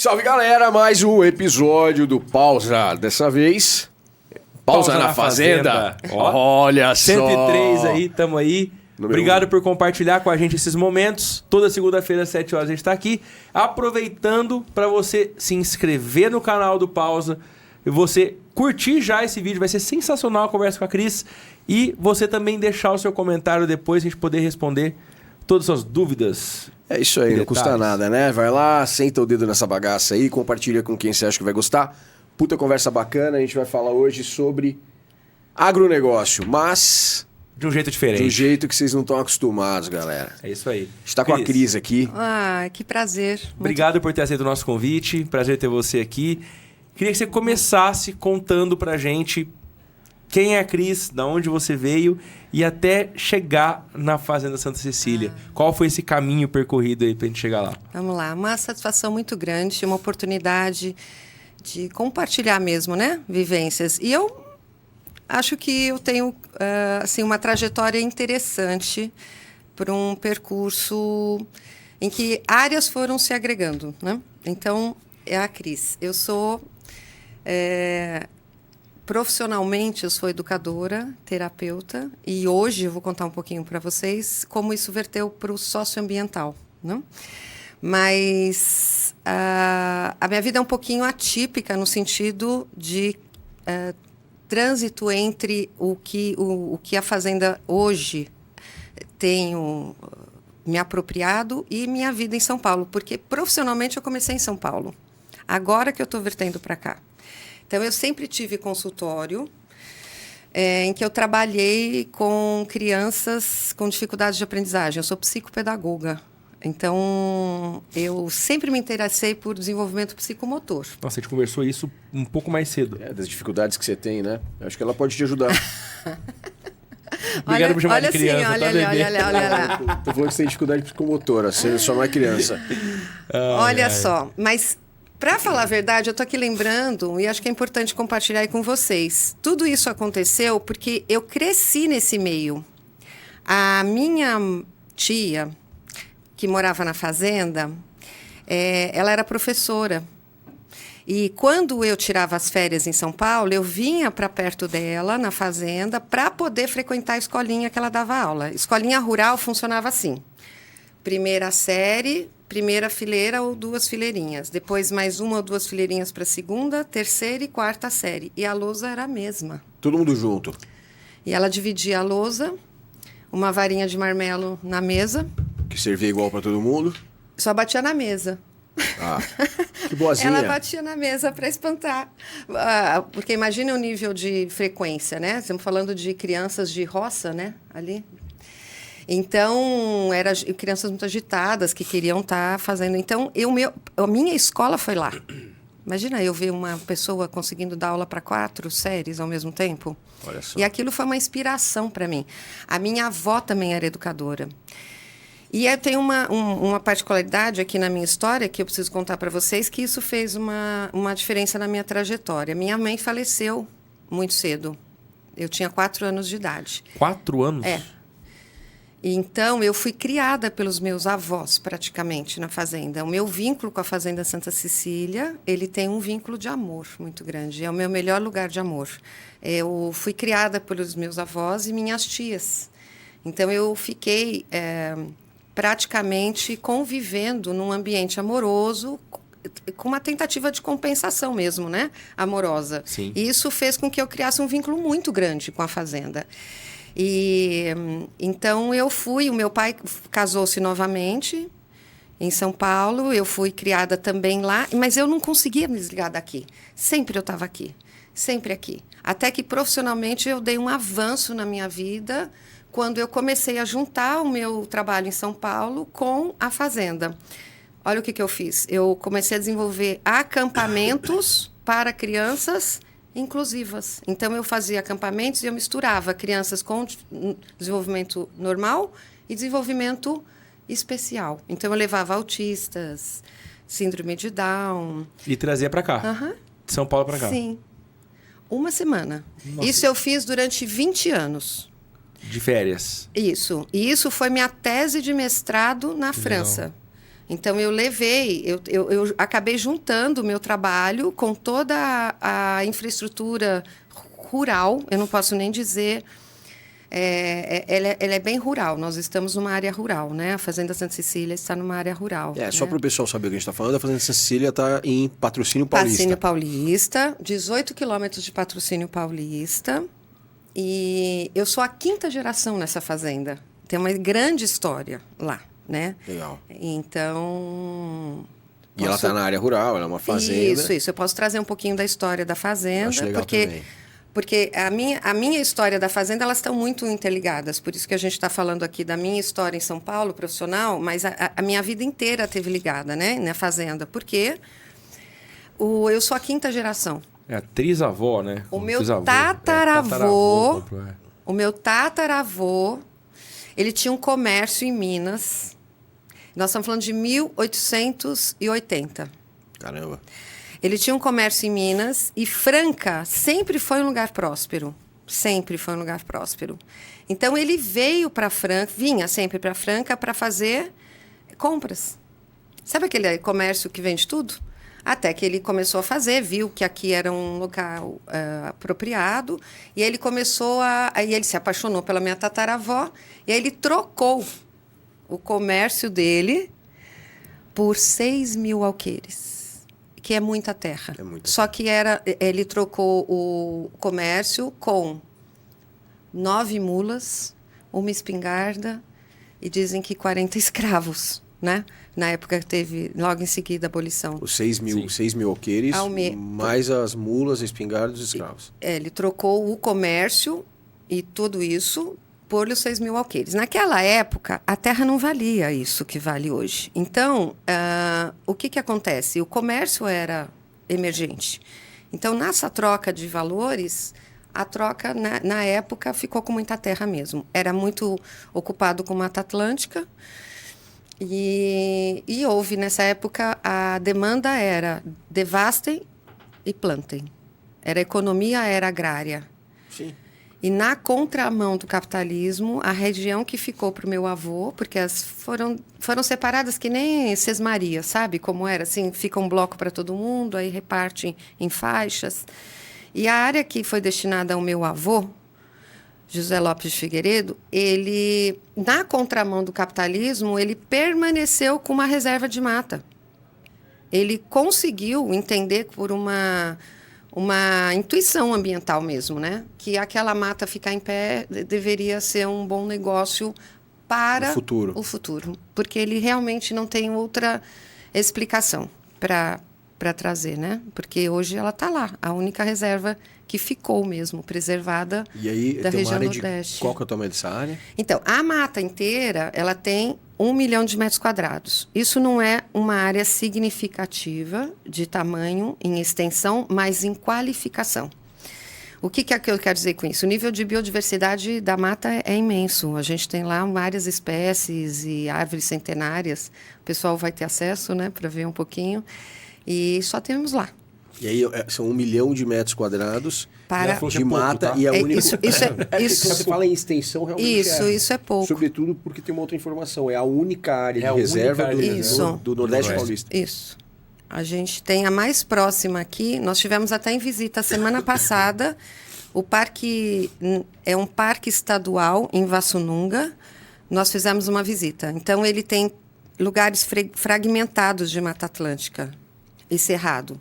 Salve, galera, mais um episódio do Pausa. Dessa vez, Pausa na Fazenda. Olha só. 103 aí, tamo aí. Número Obrigado 1. por compartilhar com a gente esses momentos. Toda segunda-feira, às 7 horas, a gente tá aqui. Aproveitando para você se inscrever no canal do Pausa e você curtir já esse vídeo. Vai ser sensacional a conversa com a Cris. E você também deixar o seu comentário depois, a gente poder responder todas as suas dúvidas. É isso aí, não custa detalhes. nada, né? Vai lá, senta o dedo nessa bagaça aí, compartilha com quem você acha que vai gostar. Puta conversa bacana, a gente vai falar hoje sobre agronegócio, mas De um jeito de diferente. um jeito que vocês não estão acostumados, galera. É isso aí. A gente tá com a Cris aqui. Ah, que prazer. Obrigado por ter aceito o nosso convite. Prazer ter você aqui. Queria que você começasse contando pra gente quem é a Cris, da onde você veio e até chegar na Fazenda Santa Cecília. Qual foi esse caminho percorrido aí pra gente chegar lá? Vamos lá, uma satisfação muito grande, uma oportunidade de compartilhar mesmo, né? Vivências. E eu acho que eu tenho assim, uma trajetória interessante por um percurso em que áreas foram se agregando, né? Então, é a Cris. Eu sou... profissionalmente, eu sou educadora, terapeuta, e hoje eu vou contar um pouquinho para vocês como isso verteu para o socioambiental, né? Mas a minha vida é um pouquinho atípica no sentido de trânsito entre o que a Fazenda hoje tenho me apropriado e minha vida em São Paulo, porque profissionalmente eu comecei em São Paulo, agora que eu estou vertendo para cá. Então, eu sempre tive consultório em que eu trabalhei com crianças com dificuldades de aprendizagem. Eu sou psicopedagoga. Então, eu sempre me interessei por desenvolvimento psicomotor. Nossa, a gente conversou isso um pouco mais cedo. Das dificuldades que você tem, né? Eu acho que ela pode te ajudar. Obrigado por chamar olha de criança, assim, tá, olha bebê? lá. Tô falando que você tem dificuldade psicomotora, você só não é criança. Olha só, mas... Para falar a verdade, eu estou aqui lembrando, e acho que é importante compartilhar aí com vocês. Tudo isso aconteceu porque eu cresci nesse meio. A minha tia, que morava na fazenda, ela era professora. E quando eu tirava as férias em São Paulo, eu vinha para perto dela, na fazenda, para poder frequentar a escolinha que ela dava aula. Escolinha rural funcionava assim. Primeira série... Primeira fileira ou duas fileirinhas. Depois mais uma ou duas fileirinhas para a segunda, terceira e quarta série. E a lousa era a mesma. Todo mundo junto. E ela dividia a lousa, uma varinha de marmelo na mesa. Que servia igual pra todo mundo. Só batia na mesa. Ah, que boazinha. Ela batia na mesa para espantar. Porque imagine o nível de frequência, né? Estamos falando de crianças de roça, né? Ali. Então, eram crianças muito agitadas que queriam estar fazendo. Então, a minha escola foi lá. Imagina eu ver uma pessoa conseguindo dar aula para 4 séries ao mesmo tempo. Olha só. E aquilo foi uma inspiração para mim. A minha avó também era educadora. E eu tenho uma particularidade aqui na minha história que eu preciso contar para vocês, que isso fez uma diferença na minha trajetória. Minha mãe faleceu muito cedo. Eu tinha 4 anos de idade. 4 anos? É. Então, eu fui criada pelos meus avós, praticamente, na fazenda. O meu vínculo com a Fazenda Santa Cecília, ele tem um vínculo de amor muito grande. É o meu melhor lugar de amor. Eu fui criada pelos meus avós e minhas tias. Então, eu fiquei praticamente convivendo num ambiente amoroso, com uma tentativa de compensação mesmo, né? Amorosa. Sim. E isso fez com que eu criasse um vínculo muito grande com a fazenda. E então o meu pai casou-se novamente em São Paulo, eu fui criada também lá, mas eu não conseguia me desligar daqui. Sempre eu estava aqui, sempre aqui. Até que profissionalmente eu dei um avanço na minha vida quando eu comecei a juntar o meu trabalho em São Paulo com a fazenda. Olha o que eu fiz. Eu comecei a desenvolver acampamentos para crianças inclusivas. Então, eu fazia acampamentos e eu misturava crianças com desenvolvimento normal e desenvolvimento especial. Então, eu levava autistas, síndrome de Down. E trazia pra cá? Uhum. De São Paulo pra cá? Sim. Uma semana. Nossa. Isso eu fiz durante 20 anos. De férias? Isso. E isso foi minha tese de mestrado na Que França. legal. Então, eu acabei juntando o meu trabalho com toda a infraestrutura rural, eu não posso nem dizer... ela é bem rural, nós estamos numa área rural, né? A Fazenda Santa Cecília está numa área rural. Só né? para o pessoal saber o que a gente está falando, a Fazenda Santa Cecília está em Patrocínio Paulista. Patrocínio Paulista, 18 quilômetros de Patrocínio Paulista. E eu sou a 5ª geração nessa fazenda. Tem uma grande história lá, né? Legal. Então... E ela está na área rural, ela é uma fazenda. Isso. Eu posso trazer um pouquinho da história da fazenda. Acho legal também. Porque a minha história da fazenda, elas estão muito interligadas. Por isso que a gente está falando aqui da minha história em São Paulo, profissional, mas a minha vida inteira teve ligada, né? Na fazenda. Porque eu sou a 5ª geração. É a trisavó, né? O meu tataravô, ele tinha um comércio em Minas. Nós estamos falando de 1880. Caramba. Ele tinha um comércio em Minas e Franca sempre foi um lugar próspero. Sempre foi um lugar próspero. Então, ele vinha sempre para Franca para fazer compras. Sabe aquele comércio que vende tudo? Até que ele começou a fazer, viu que aqui era um local apropriado, e aí ele aí ele se apaixonou pela minha tataravó, e aí ele trocou o comércio dele por 6.000 alqueires, que é muita terra. Só que ele trocou o comércio com 9 mulas, uma espingarda e dizem que 40 escravos, né? Na época teve, logo em seguida, a abolição. Os 6.000 alqueires, mais as mulas, espingardas e escravos. Ele trocou o comércio e tudo isso por os 6.000 alqueires. Naquela época, a terra não valia isso que vale hoje. Então, o que acontece? O comércio era emergente. Então, nessa troca de valores, a troca, na época, ficou com muita terra mesmo. Era muito ocupado com Mata Atlântica. E houve, nessa época, a demanda era devastem e plantem. A economia era agrária. Sim. E na contramão do capitalismo, a região que ficou para o meu avô, porque foram separadas que nem Sesmaria, sabe como era? Assim, fica um bloco para todo mundo, aí repartem em faixas. E a área que foi destinada ao meu avô, José Lopes de Figueiredo, ele, na contramão do capitalismo, ele permaneceu com uma reserva de mata. Ele conseguiu entender por uma intuição ambiental mesmo, né? Que aquela mata ficar em pé deveria ser um bom negócio para o futuro. Porque ele realmente não tem outra explicação para trazer, né? Porque hoje ela está lá, a única reserva que ficou mesmo preservada da região Nordeste. Qual que é o tamanho dessa área? Então, a mata inteira, ela tem 1 milhão de metros quadrados. Isso não é uma área significativa de tamanho, em extensão, mas em qualificação. O que eu quero dizer com isso? O nível de biodiversidade da mata é imenso. A gente tem lá várias espécies e árvores centenárias. O pessoal vai ter acesso, né, para ver um pouquinho. E só temos lá. E aí são 1 milhão de metros quadrados de mata, tá? E a única... Isso você fala em extensão, realmente isso é pouco. Sobretudo porque tem uma outra informação. É a única área de reserva do Nordeste Paulista. Isso. A gente tem a mais próxima aqui. Nós tivemos até em visita semana passada. O parque é um parque estadual em Vassununga. Nós fizemos uma visita. Então, ele tem lugares fragmentados de Mata Atlântica e cerrado.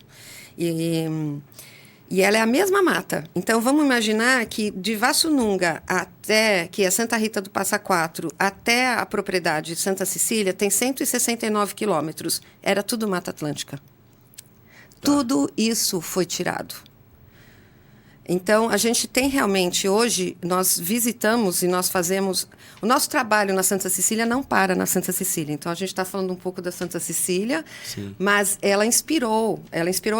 E ela é a mesma mata. Então, vamos imaginar que de Vassununga que é Santa Rita do Passa Quatro, até a propriedade de Santa Cecília, tem 169 quilômetros. Era tudo Mata Atlântica. Tá. Tudo isso foi tirado. Então, a gente tem realmente, hoje, nós visitamos e nós fazemos... O nosso trabalho na Santa Cecília não para na Santa Cecília. Então, a gente está falando um pouco da Santa Cecília, sim, mas ela inspirou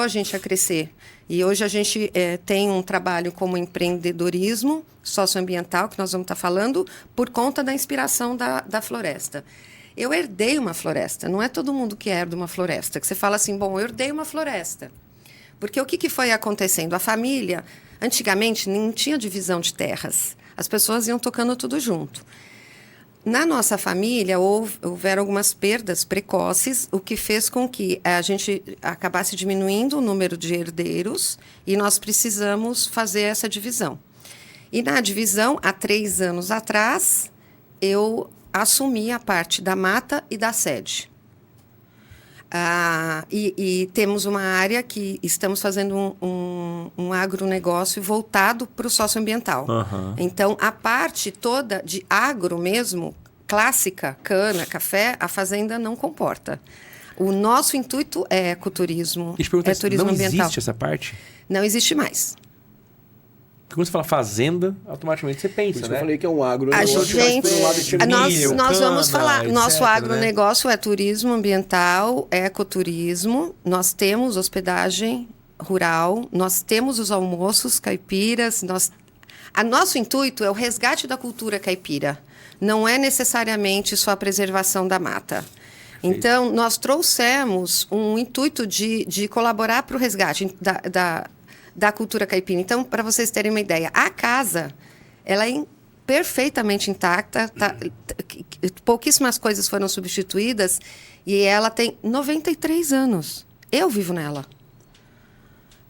a gente a crescer. E hoje a gente tem um trabalho como empreendedorismo socioambiental, que nós vamos estar falando, por conta da inspiração da floresta. Eu herdei uma floresta. Não é todo mundo que herda uma floresta. Que você fala assim, bom, eu herdei uma floresta. Porque o que foi acontecendo? A família... Antigamente, não tinha divisão de terras. As pessoas iam tocando tudo junto. Na nossa família, houveram algumas perdas precoces, o que fez com que a gente acabasse diminuindo o número de herdeiros e nós precisamos fazer essa divisão. E na divisão, há 3 anos atrás, eu assumi a parte da mata e da sede. E temos uma área que estamos fazendo um agronegócio voltado para o socioambiental. Uhum. Então, a parte toda de agro mesmo, clássica, cana, café, a fazenda não comporta. O nosso intuito é ecoturismo, é turismo não ambiental. Não existe essa parte? Não existe mais. Porque quando você fala fazenda, automaticamente você pensa, né? Eu falei que é um agro. Nós vamos falar. Etc, Nosso agronegócio né? é turismo ambiental, é ecoturismo. Nós temos hospedagem rural, nós temos os almoços caipiras. Nosso intuito é o resgate da cultura caipira. Não é necessariamente só a preservação da mata. Então, nós trouxemos um intuito de colaborar para o resgate da cultura caipira. Então, para vocês terem uma ideia, a casa, ela é perfeitamente intacta, pouquíssimas coisas foram substituídas e ela tem 93 anos. Eu vivo nela.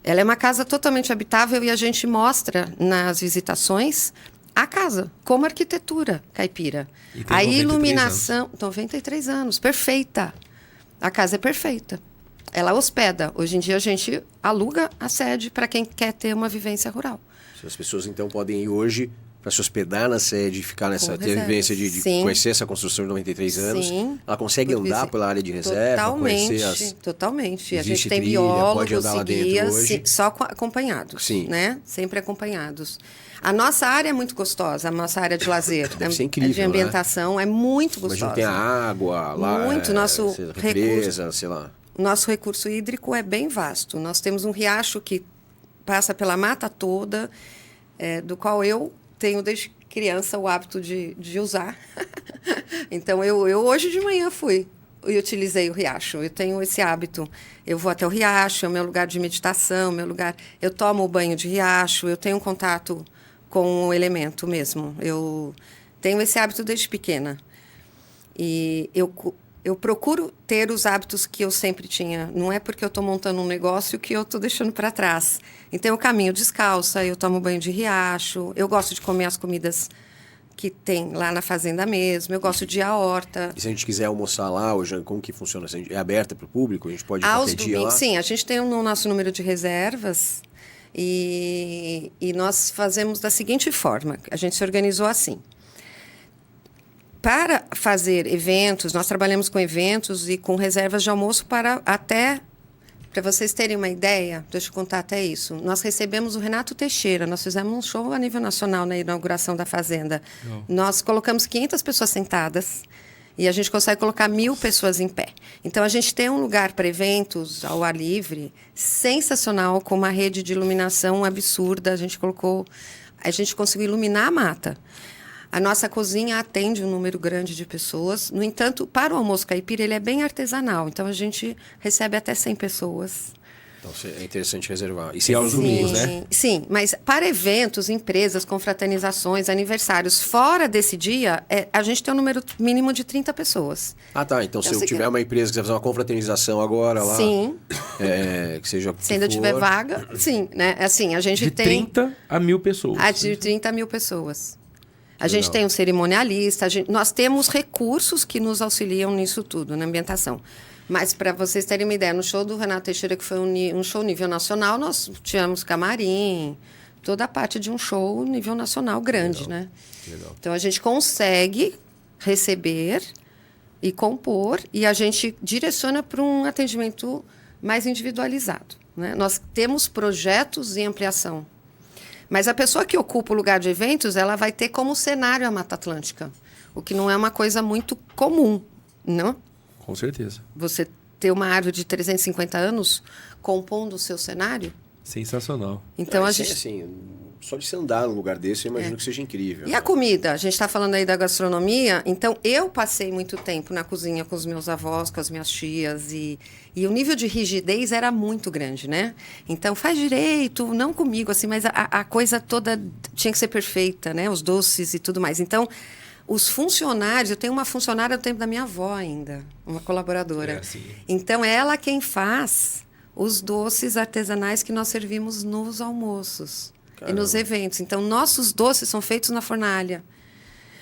Ela é uma casa totalmente habitável e a gente mostra nas visitações a casa como arquitetura caipira. A iluminação, 93 anos, perfeita. A casa é perfeita. Ela hospeda. Hoje em dia a gente aluga a sede para quem quer ter uma vivência rural. As pessoas então podem ir hoje para se hospedar na sede, ficar nessa ter a vivência de Sim. conhecer essa construção de 93 anos. Sim. Ela consegue andar pela área de reserva, conhecer Totalmente. A gente Existe tem trilha, pode biólogos andar lá e dentro guias, hoje. só acompanhados, Sim. né? Sempre acompanhados. A nossa área é muito gostosa, a nossa área de lazer, Deve ser incrível, de ambientação é muito gostosa. Imagina, tem a água lá, Muito, nosso represa, sei lá. Nosso recurso hídrico é bem vasto. Nós temos um riacho que passa pela mata toda, do qual eu tenho desde criança o hábito de usar. Então, eu hoje de manhã fui e utilizei o riacho. Eu tenho esse hábito. Eu vou até o riacho, é o meu lugar de meditação, meu lugar. Eu tomo o banho de riacho, eu tenho um contato com o elemento mesmo. Eu tenho esse hábito desde pequena. E eu procuro ter os hábitos que eu sempre tinha. Não é porque eu estou montando um negócio que eu estou deixando para trás. Então, eu caminho descalça, eu tomo banho de riacho, eu gosto de comer as comidas que tem lá na fazenda mesmo, eu gosto de ir à horta. E se a gente quiser almoçar lá, hoje, como que funciona? É aberta para o público? A gente pode ir Aos qualquer dia domingos, lá? sim, a gente tem o nosso número de reservas e nós fazemos da seguinte forma, a gente se organizou assim. Para fazer eventos, nós trabalhamos com eventos e com reservas de almoço para vocês terem uma ideia, deixa eu contar até isso. Nós recebemos o Renato Teixeira, nós fizemos um show a nível nacional na inauguração da Fazenda. Não. Nós colocamos 500 pessoas sentadas e a gente consegue colocar 1.000 pessoas em pé. Então, a gente tem um lugar para eventos ao ar livre sensacional, com uma rede de iluminação absurda. A gente conseguiu iluminar a mata. A nossa cozinha atende um número grande de pessoas. No entanto, para o almoço caipira, ele é bem artesanal. Então, a gente recebe até 100 pessoas. Então, é interessante reservar. E aos domingos, né? Sim, mas para eventos, empresas, confraternizações, aniversários, fora desse dia, a gente tem um número mínimo de 30 pessoas. Ah, tá. Então, se eu tiver uma empresa que quiser fazer uma confraternização agora lá... Sim. Que seja se ainda tiver vaga, sim. Né? Assim, a gente tem... De 30 a 1.000 pessoas. De 30 a 1.000 pessoas. A gente tem um cerimonialista, nós temos recursos que nos auxiliam nisso tudo, na ambientação. Mas, para vocês terem uma ideia, no show do Renato Teixeira, que foi um show nível nacional, nós tivemos camarim, toda a parte de um show nível nacional grande, Legal. né? Legal. Então, a gente consegue receber e compor, e a gente direciona para um atendimento mais individualizado, né? Nós temos projetos em ampliação. Mas a pessoa que ocupa o lugar de eventos, ela vai ter como cenário a Mata Atlântica, o que não é uma coisa muito comum, não? Com certeza. Você ter uma árvore de 350 anos compondo o seu cenário. Sensacional. Então, a gente... assim, só de se andar num lugar desse, eu imagino que seja incrível. E a comida? A gente está falando aí da gastronomia. Então, eu passei muito tempo na cozinha com os meus avós, com as minhas tias. E o nível de rigidez era muito grande, né? Então, faz direito, não comigo, assim, mas a coisa toda tinha que ser perfeita, né? Os doces e tudo mais. Então, os funcionários, eu tenho uma funcionária do tempo da minha avó ainda, uma colaboradora. É assim. Então, é ela quem faz os doces artesanais que nós servimos nos almoços e nos eventos. Então, nossos doces são feitos na fornalha.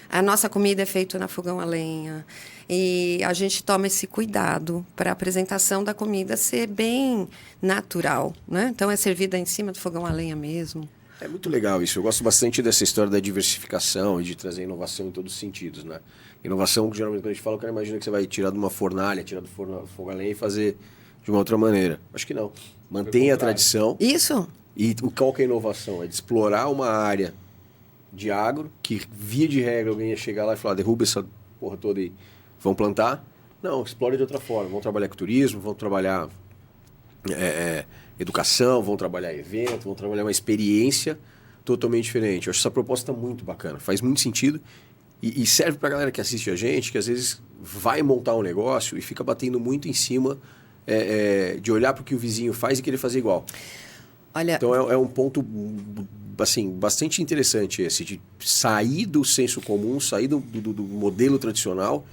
A nossa comida é feita na fogão a lenha. E a gente toma esse cuidado para a apresentação da comida ser bem natural, né? Então, é servida em cima do fogão a lenha mesmo. É muito legal isso. Eu gosto bastante dessa história da diversificação e de trazer inovação em todos os sentidos, né? Inovação, geralmente, quando a gente fala, o cara imagina que você vai tirar de uma fornalha, tirar do fogo a lenha e fazer de uma outra maneira. Acho que não. Mantém a tradição. Isso. E qual que é a inovação? É de explorar uma área de agro, que via de regra alguém ia chegar lá e falar, derruba essa porra toda e vão plantar. Não, explora de outra forma. Vão trabalhar com turismo, vão trabalhar educação, vão trabalhar evento, vão trabalhar uma experiência totalmente diferente. Eu acho essa proposta muito bacana, faz muito sentido e serve pra galera que assiste a gente, que às vezes vai montar um negócio e fica batendo muito em cima de olhar para o que o vizinho faz e querer fazer igual. Olha, então é um ponto assim, bastante interessante esse, de sair do senso comum, sair do modelo tradicional.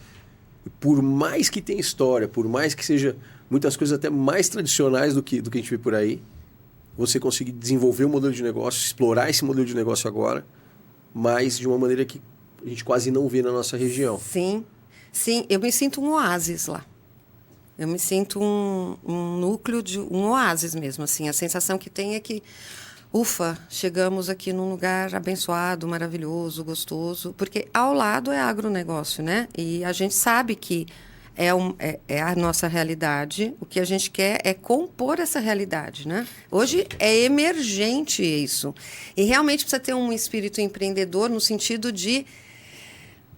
Por mais que tenha história, por mais que seja muitas coisas até mais tradicionais do que a gente vê por aí, você conseguir desenvolver um modelo de negócio, explorar esse modelo de negócio agora, mas de uma maneira que a gente quase não vê na nossa região. Sim, sim, eu me sinto um oásis lá. Eu me sinto um núcleo de um oásis mesmo, assim. A sensação que tem é que, ufa, chegamos aqui num lugar abençoado, maravilhoso, gostoso, porque ao lado é agronegócio, né? E a gente sabe que é a nossa realidade. O que a gente quer é compor essa realidade, né? Hoje é emergente isso. E realmente precisa ter um espírito empreendedor no sentido de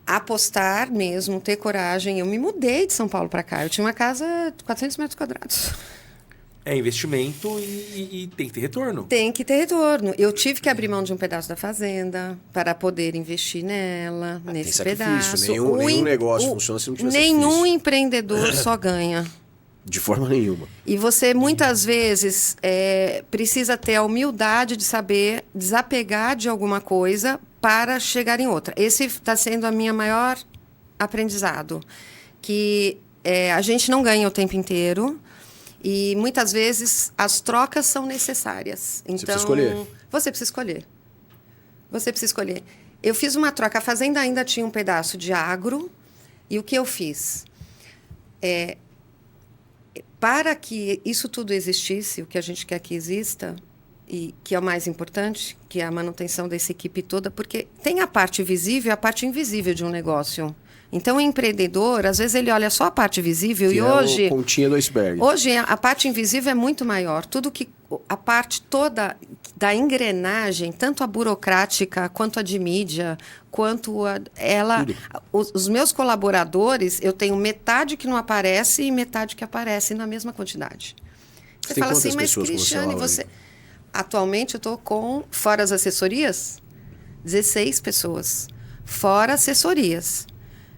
apostar mesmo, ter coragem. Eu me mudei de São Paulo para cá. Eu tinha uma casa de 400 metros quadrados. É investimento e tem que ter retorno. Tem que ter retorno. Eu tive que abrir mão de um pedaço da fazenda para poder investir nela, nesse pedaço. Nenhum negócio funciona se não tiver nenhum sacrifício. Empreendedor só ganha. De forma nenhuma. E você, muitas vezes, precisa ter a humildade de saber desapegar de alguma coisa para chegar em outra. Esse está sendo a minha maior aprendizado. Que a gente não ganha o tempo inteiro e, muitas vezes, as trocas são necessárias. Então, você precisa escolher. Você precisa escolher. Você precisa escolher. Eu fiz uma troca. A fazenda ainda tinha um pedaço de agro. E o que eu fiz? Para que isso tudo existisse, o que a gente quer que exista, e que é o mais importante, que é a manutenção dessa equipe toda, porque tem a parte visível e a parte invisível de um negócio. Então, o empreendedor, às vezes, ele olha só a parte visível que e hoje... a pontinha do iceberg. Hoje, a parte invisível é muito maior. Tudo que... A parte toda da engrenagem, tanto a burocrática, quanto a de mídia, quanto ela... Os meus colaboradores, eu tenho metade que não aparece e metade que aparece na mesma quantidade. Você fala assim, mas Cristiane, você... Atualmente, eu estou com, fora as assessorias, 16 pessoas. Fora assessorias.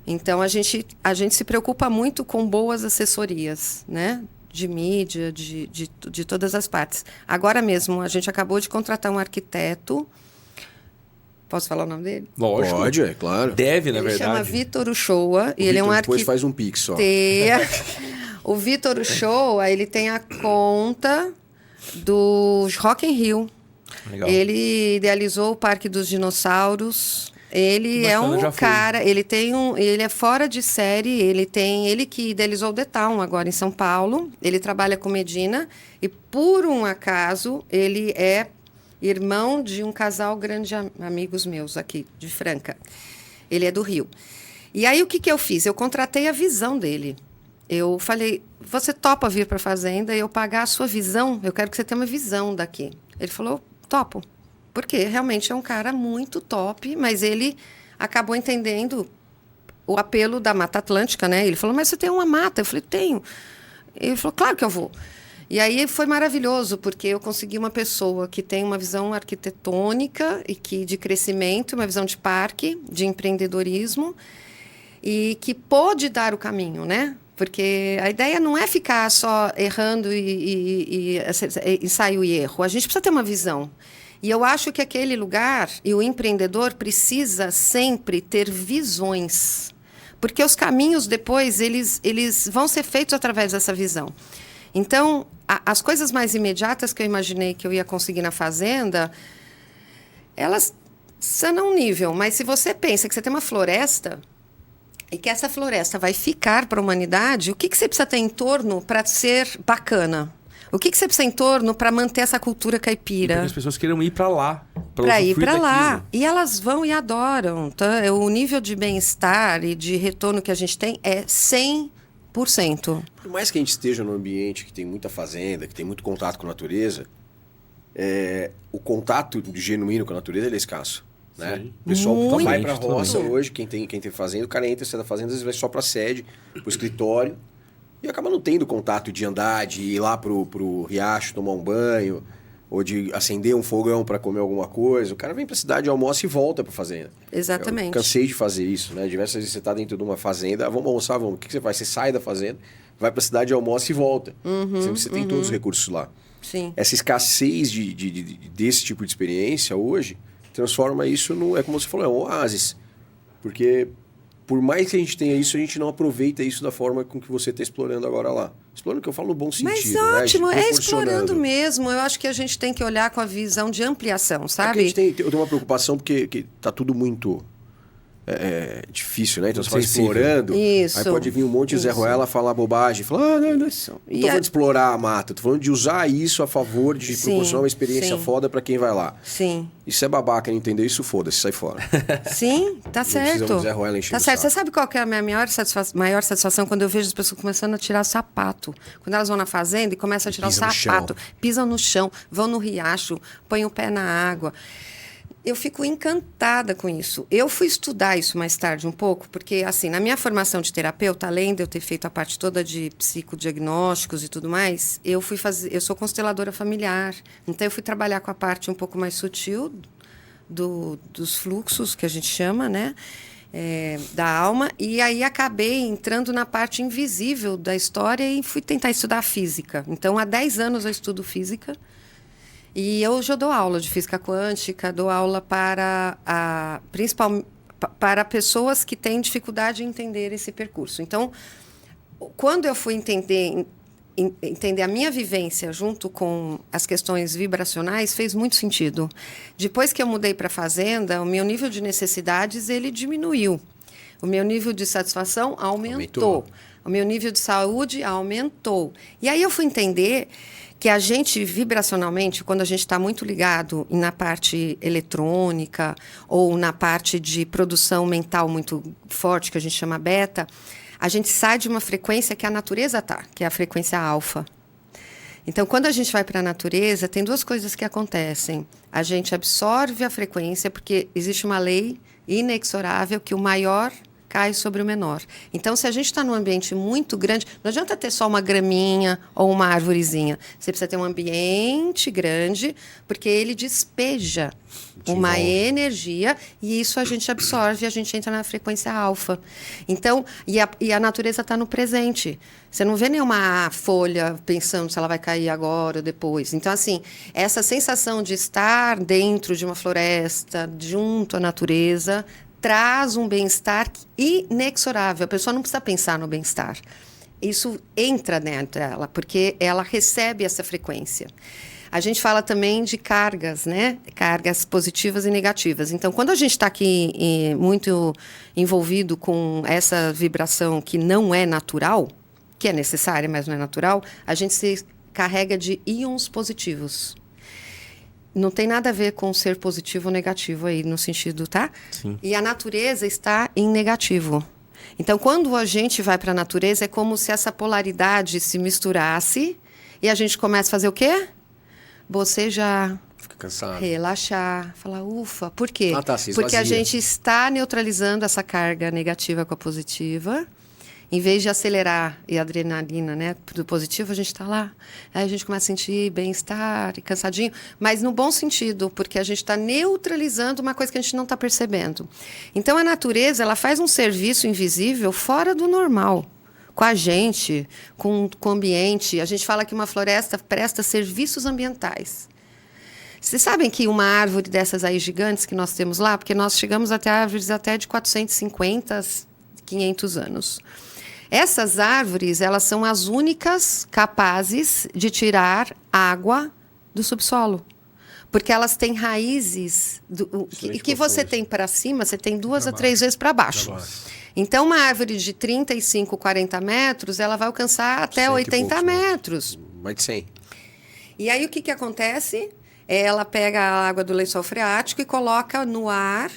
Então, a gente se preocupa muito com boas assessorias, né? De mídia, de todas as partes. Agora mesmo, a gente acabou de contratar um arquiteto. Posso falar o nome dele? Lógico. Pode, é claro. Deve, na verdade. Ele chama Vitor Uchoa. E ele é um arquiteto. Depois faz um pix só. O Vitor Uchoa, ele tem a conta do Rock in Rio. Legal. Ele idealizou o Parque dos Dinossauros. Ele Bacana, é um já fui. cara, ele é fora de série, ele que idealizou o The Town agora em São Paulo. Ele trabalha com Medina e, por um acaso, ele é irmão de um casal grande amigos meus aqui, de Franca. Ele é do Rio. E aí, o que eu fiz? Eu contratei a visão dele. Eu falei, você topa vir para a fazenda e eu pagar a sua visão? Eu quero que você tenha uma visão daqui. Ele falou, topo. Porque realmente é um cara muito top, mas ele acabou entendendo o apelo da Mata Atlântica, né? Ele falou, mas você tem uma mata? Eu falei, tenho. Ele falou, claro que eu vou. E aí foi maravilhoso, porque eu consegui uma pessoa que tem uma visão arquitetônica e que de crescimento, uma visão de parque, de empreendedorismo, e que pôde dar o caminho, né? Porque a ideia não é ficar só errando e ensaio e erro. A gente precisa ter uma visão. E eu acho que aquele lugar, e o empreendedor precisa sempre ter visões. Porque os caminhos depois, eles vão ser feitos através dessa visão. Então, as coisas mais imediatas que eu imaginei que eu ia conseguir na fazenda, elas são um nível. Mas se você pensa que você tem uma floresta e que essa floresta vai ficar para a humanidade, o que você precisa ter em torno para ser bacana? O que você precisa em torno para manter essa cultura caipira? Para que as pessoas queiram ir para lá. Para ir para lá. E elas vão e adoram. Tá? O nível de bem-estar e de retorno que a gente tem é 100%. Por mais que a gente esteja num ambiente que tem muita fazenda, que tem muito contato com a natureza, o contato genuíno com a natureza ele é escasso. Né? O pessoal Muito. vai para a roça hoje, quem tem fazenda, o cara entra, sai da fazenda, às vezes vai só para a sede, para o escritório, e acaba não tendo contato de andar, de ir lá pro riacho tomar um banho, ou de acender um fogão para comer alguma coisa. O cara vem para a cidade, almoça e volta para a fazenda. Exatamente. Eu cansei de fazer isso, né? Diversas vezes você está dentro de uma fazenda, vamos almoçar, vamos. O que você faz? Você sai da fazenda, vai para a cidade, almoça e volta. Sempre você tem todos os recursos lá. Sim. Essa escassez desse tipo de experiência hoje transforma isso é como você falou, é um oásis. Porque por mais que a gente tenha isso, a gente não aproveita isso da forma com que você está explorando agora lá. Explorando que eu falo no bom sentido. Mas ótimo, né? explorando mesmo. Eu acho que a gente tem que olhar com a visão de ampliação, sabe? Eu tenho uma preocupação porque tá tudo muito difícil, né? Então você vai explorando, isso, aí pode vir um monte de Zé Ruela falar bobagem, falar, não tô falando de explorar a mata, tô falando de usar isso a favor de proporcionar uma experiência foda para quem vai lá. Sim. Isso é babaca, não entendeu? Isso foda-se, sai fora. Sim, tá certo. Zé Ruela encher tá certo. Você sabe qual que é a minha maior satisfação quando eu vejo as pessoas começando a tirar sapato? Quando elas vão na fazenda e começam a tirar o sapato, pisam no chão, vão no riacho, põem o pé na água. Eu fico encantada com isso. Eu fui estudar isso mais tarde um pouco, porque, assim, na minha formação de terapeuta, além de eu ter feito a parte toda de psicodiagnósticos e tudo mais, eu sou consteladora familiar. Então, eu fui trabalhar com a parte um pouco mais sutil dos fluxos, que a gente chama, né? Da alma. E aí, acabei entrando na parte invisível da história e fui tentar estudar física. Então, há 10 anos eu estudo física. E hoje eu dou aula de física quântica, dou aula principalmente para pessoas que têm dificuldade em entender esse percurso. Então, quando eu fui entender a minha vivência junto com as questões vibracionais, fez muito sentido. Depois que eu mudei para a fazenda, o meu nível de necessidades ele diminuiu. O meu nível de satisfação aumentou. O meu nível de saúde aumentou. E aí eu fui entender que a gente, vibracionalmente, quando a gente está muito ligado na parte eletrônica ou na parte de produção mental muito forte, que a gente chama beta, a gente sai de uma frequência que a natureza está, que é a frequência alfa. Então, quando a gente vai para a natureza, tem duas coisas que acontecem. A gente absorve a frequência, porque existe uma lei inexorável que o maior cai sobre o menor. Então, se a gente está num ambiente muito grande, não adianta ter só uma graminha ou uma árvorezinha. Você precisa ter um ambiente grande, porque ele despeja uma energia e isso a gente absorve, a gente entra na frequência alfa. Então, e a natureza está no presente. Você não vê nenhuma folha pensando se ela vai cair agora ou depois. Então, assim, essa sensação de estar dentro de uma floresta, junto à natureza, traz um bem-estar inexorável. A pessoa não precisa pensar no bem-estar. Isso entra dentro dela, porque ela recebe essa frequência. A gente fala também de cargas, né? Cargas positivas e negativas. Então, quando a gente está aqui muito envolvido com essa vibração que não é natural, que é necessária, mas não é natural, a gente se carrega de íons positivos. Não tem nada a ver com ser positivo ou negativo aí, no sentido, tá? Sim. E a natureza está em negativo. Então, quando a gente vai para a natureza, é como se essa polaridade se misturasse e a gente começa a fazer o quê? Bocejar, fica cansado, relaxar, falar ufa. Por quê? Se porque a esvazia. gente está neutralizando essa carga negativa com a positiva. Em vez de acelerar e adrenalina, né, do positivo, a gente está lá. Aí a gente começa a sentir bem-estar e cansadinho, mas no bom sentido, porque a gente está neutralizando uma coisa que a gente não está percebendo. Então, a natureza ela faz um serviço invisível fora do normal, com a gente, com o ambiente. A gente fala que uma floresta presta serviços ambientais. Vocês sabem que uma árvore dessas aí gigantes que nós temos lá, porque nós chegamos até árvores até de 450, 500 anos. Essas árvores, elas são as únicas capazes de tirar água do subsolo. Porque elas têm raízes que você tem para cima, você tem 2 a 3 vezes para baixo. Então, uma árvore de 35, 40 metros, ela vai alcançar até 80 metros. Mais de 100. E aí, o que acontece? Ela pega a água do lençol freático e coloca no ar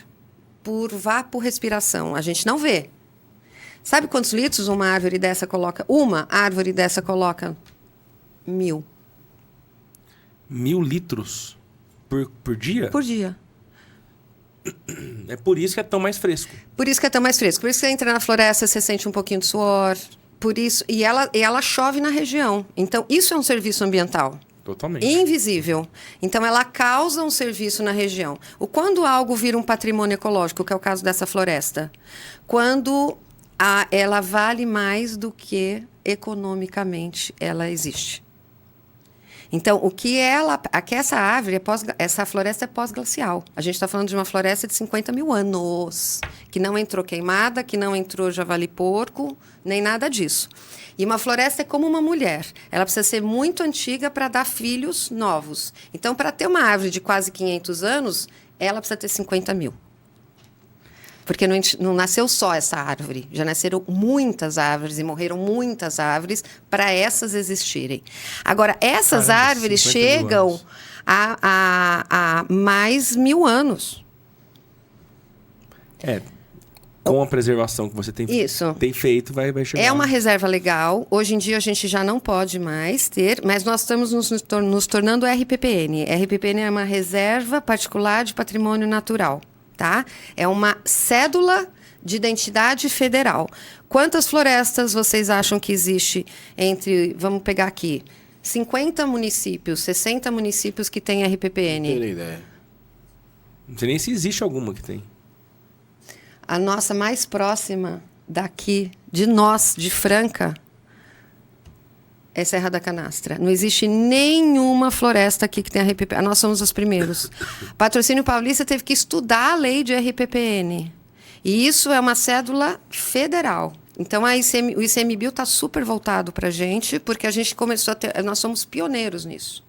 por vaporrespiração. A gente não vê. Sabe quantos litros uma árvore dessa coloca? Uma árvore dessa coloca 1000. 1000 litros por dia? Por dia. É por isso que é tão mais fresco. Por isso que é tão mais fresco. Por isso que você entra na floresta, você sente um pouquinho de suor. Por isso, e ela chove na região. Então, isso é um serviço ambiental. Totalmente. Invisível. Então, ela causa um serviço na região. Quando algo vira um patrimônio ecológico, que é o caso dessa floresta, quando ela vale mais do que economicamente ela existe. Então, essa árvore, essa floresta é pós-glacial. A gente está falando de uma floresta de 50 mil anos, que não entrou queimada, que não entrou javali-porco, nem nada disso. E uma floresta é como uma mulher. Ela precisa ser muito antiga para dar filhos novos. Então, para ter uma árvore de quase 500 anos, ela precisa ter 50 mil. Porque não nasceu só essa árvore, já nasceram muitas árvores e morreram muitas árvores para essas existirem. Agora, essas árvores chegam a mais 1000 anos. Com a preservação que você tem feito, vai chegar. É uma reserva legal. Hoje em dia a gente já não pode mais ter, mas nós estamos nos tornando RPPN. RPPN é uma reserva particular de patrimônio natural. Tá? É uma cédula de identidade federal. Quantas florestas vocês acham que existe entre, vamos pegar aqui, 50 municípios, 60 municípios que têm RPPN? Não tenho ideia. Não sei nem se existe alguma que tem. A nossa mais próxima daqui, de nós, de Franca, é Serra da Canastra. Não existe nenhuma floresta aqui que tenha RPPN. Nós somos os primeiros. Patrocínio Paulista teve que estudar a lei de RPPN. E isso é uma cédula federal. Então, o ICMBio está super voltado para a gente, porque a gente começou a ter... Nós somos pioneiros nisso.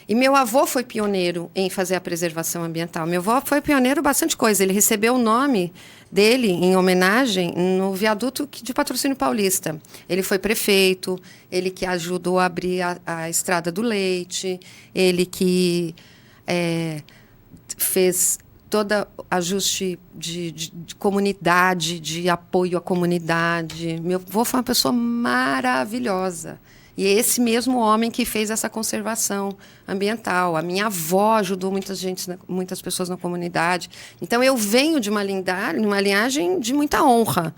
E meu avô foi pioneiro em fazer a preservação ambiental. Meu avô foi pioneiro em bastante coisa. Ele recebeu o nome dele em homenagem no viaduto de Patrocínio Paulista. Ele foi prefeito, ele que ajudou a abrir a Estrada do Leite, ele que fez todo ajuste de comunidade, de apoio à comunidade. Meu avô foi uma pessoa maravilhosa. E é esse mesmo homem que fez essa conservação ambiental. A minha avó ajudou muitas pessoas na comunidade. Então, eu venho de uma linhagem de muita honra.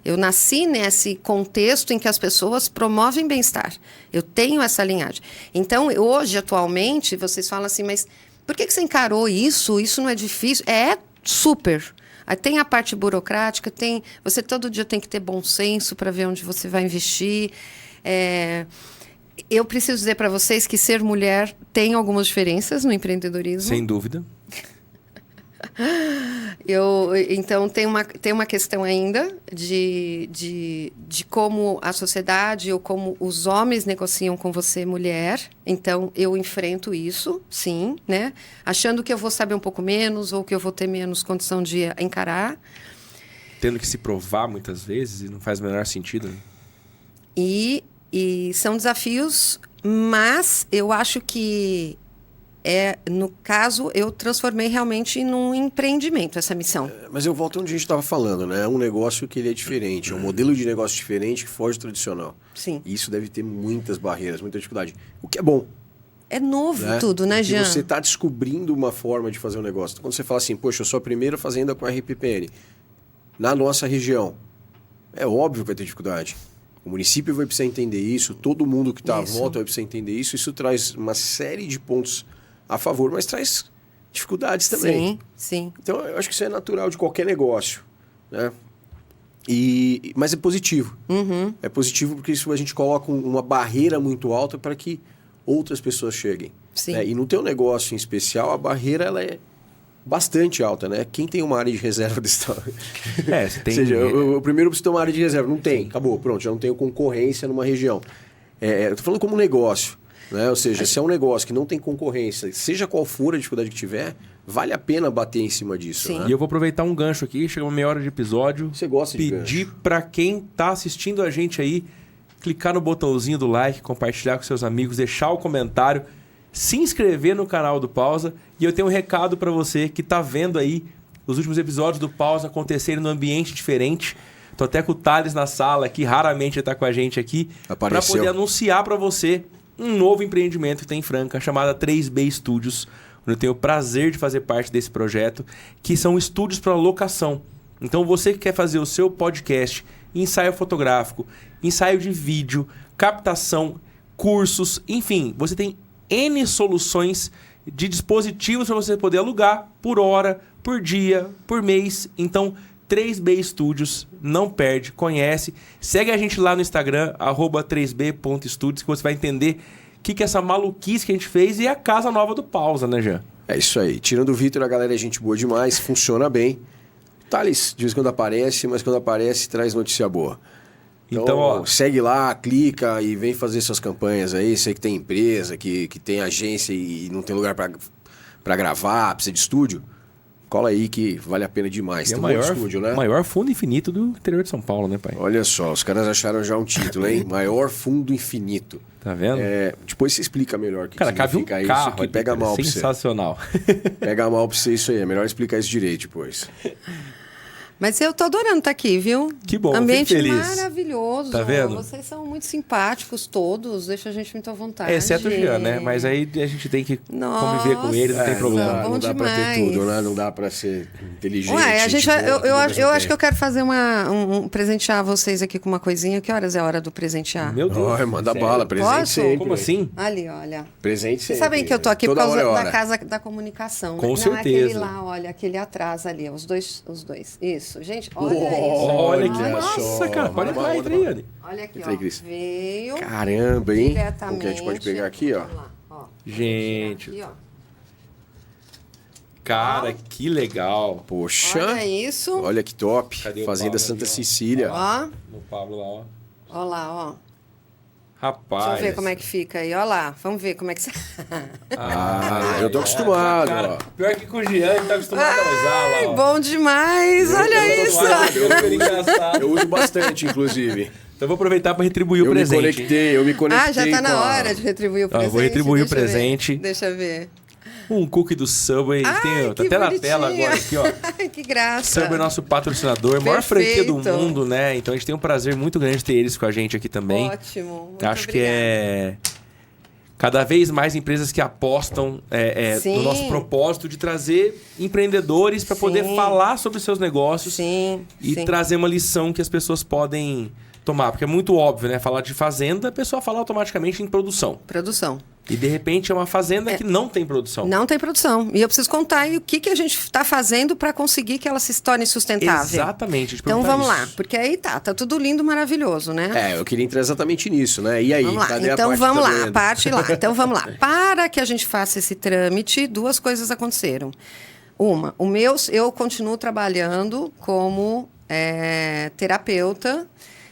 Eu nasci nesse contexto em que as pessoas promovem bem-estar. Eu tenho essa linhagem. Então, hoje, atualmente, vocês falam assim, mas por que você encarou isso? Isso não é difícil? É super. Aí tem a parte burocrática, você todo dia tem que ter bom senso para ver onde você vai investir. Eu preciso dizer para vocês que ser mulher tem algumas diferenças no empreendedorismo. Sem dúvida. Então, tem uma questão ainda de como a sociedade ou como os homens negociam com você, mulher. Então, eu enfrento isso, sim, né? Achando que eu vou saber um pouco menos ou que eu vou ter menos condição de encarar. Tendo que se provar muitas vezes e não faz o menor sentido. Né? E são desafios, mas eu acho que, no caso, eu transformei realmente num empreendimento essa missão. Mas eu volto onde a gente estava falando, né? É um negócio que ele é diferente, é um modelo de negócio diferente que foge do tradicional. Sim. E isso deve ter muitas barreiras, muita dificuldade. O que é bom. É novo tudo, né, Jean? Porque você está descobrindo uma forma de fazer um negócio. Então, quando você fala assim, poxa, eu sou a primeira fazenda com RPPN na nossa região, é óbvio que vai ter dificuldade. O município vai precisar entender isso, todo mundo que está à volta vai precisar entender isso. Isso traz uma série de pontos a favor, mas traz dificuldades também. Sim, sim. Então, eu acho que isso é natural de qualquer negócio, né? Mas é positivo. Uhum. É positivo porque isso a gente coloca uma barreira muito alta para que outras pessoas cheguem. Sim. né? E no teu negócio em especial, a barreira ela é bastante alta, né? Quem tem uma área de reserva desse tamanho? Você tem... Ou seja, o primeiro precisa ter uma área de reserva. Não tem, acabou, pronto, já não tenho concorrência numa região. Eu tô falando como negócio, né? Ou seja, se é um negócio que não tem concorrência, seja qual for a dificuldade que tiver, vale a pena bater em cima disso. Sim. Né? E eu vou aproveitar um gancho aqui, chega uma meia hora de episódio. Você gosta de pedir gancho? para quem tá assistindo a gente aí, clicar no botãozinho do like, compartilhar com seus amigos, deixar o comentário, se inscrever no canal do Pausa. E eu tenho um recado para você que tá vendo aí os últimos episódios do Pausa acontecerem num ambiente diferente. Tô até com o Thales na sala aqui, raramente ele tá com a gente aqui, para poder anunciar para você um novo empreendimento que tem em Franca, chamado 3B Studios, onde eu tenho o prazer de fazer parte desse projeto, que são estúdios para locação. Então você que quer fazer o seu podcast, ensaio fotográfico, ensaio de vídeo, captação, cursos, enfim, você tem N soluções de dispositivos para você poder alugar por hora, por dia, por mês. Então, 3B Studios, não perde, conhece. Segue a gente lá no Instagram, @3b.studios, que você vai entender o que é essa maluquice que a gente fez e a casa nova do Pausa, né, Jean? É isso aí. Tirando o Vitor, a galera é gente boa demais, funciona bem. Thales, de vez em quando aparece, mas quando aparece, traz notícia boa. Então, ó, segue lá, clica e vem fazer suas campanhas aí. Sei que tem empresa, que tem agência e não tem lugar para gravar, precisa de estúdio. Cola aí que vale a pena demais. É tem o maior, estúdio, né? maior fundo infinito do interior de São Paulo, né, pai? Olha só, os caras acharam já um título, hein? Maior fundo infinito. Tá vendo? Depois você explica melhor o que cabe um significa isso, carro que ali, pega mal pra você. Sensacional. Pega mal pra você isso aí. É melhor explicar isso direito depois. Mas eu tô adorando estar aqui, viu? Que bom, ambiente fico feliz. maravilhoso. Tá vendo? Vocês são muito simpáticos todos, deixa a gente muito à vontade. Exceto o Jean, né? Mas aí a gente tem que conviver com ele, não tem problema. Não dá pra ter tudo, né? Não dá pra ser inteligente. Ué, a gente, eu acho que eu quero quero fazer presentear vocês aqui com uma coisinha. Que horas é a hora do presentear? Meu Deus. Manda sério? bala, presente Posso? sempre. Como assim? Ali, olha. Presente sempre. Vocês sabem que eu tô aqui Toda por causa hora. da Casa da Comunicação. Com né? certeza. Não, é aquele lá, olha, aquele atrás ali, os dois. Isso, gente, olha isso. Olha que Nossa, nossa, cara. Pode entrar aí, Adriane. Olha aqui, Entra aí, ó. Cris. Veio Caramba, hein? diretamente. O que a gente pode pegar aqui, ó. Vamos lá, ó. Gente. Aqui, ó. Cara, que legal. Poxa. Olha isso. Olha que top. Cadê o Fazenda Pablo Santa aqui, ó? Cecília. Ó, No Pablo lá, ó. ó lá, ó. Rapaz. Deixa eu ver como é que fica aí. Ó lá, vamos ver como é que você... Eu tô acostumado, Cara, ó. pior que com o Jean, ele tá acostumado a usar lá, ó. Bom demais, olha isso. Super engraçado. Eu uso bastante, inclusive. Então eu vou aproveitar para retribuir o Eu me presente. conectei. Ah, já tá na com a- hora de retribuir o presente. vou retribuir o Deixa eu ver. presente. Deixa eu ver. Um cookie do Subway. Tem, tá que até na bonitinho. tela agora aqui, ó. Ai, que graça. Subway é nosso patrocinador, maior franquia do Perfeito. mundo, né? Então a gente tem um prazer muito grande de ter eles com a gente aqui também. Ótimo. Muito Acho que obrigada. é cada vez mais empresas que apostam Sim. no nosso propósito de trazer empreendedores para poder Sim. falar sobre seus negócios Sim, e sim. trazer uma lição que as pessoas podem tomar. Porque é muito óbvio, né? Falar de fazenda, a pessoa fala automaticamente em produção. Produção. E de repente é uma fazenda que não tem produção. Não tem produção. E eu preciso contar aí o que a gente está fazendo para conseguir que ela se torne sustentável. Exatamente. Então vamos lá, porque aí tá tudo lindo, maravilhoso, né? Eu queria entrar exatamente nisso, né? E aí, Vamos lá. cadê Então a parte vamos que tá lá, a doendo? parte lá. Então vamos lá. Para que a gente faça esse trâmite, duas coisas aconteceram. Uma, eu continuo trabalhando como terapeuta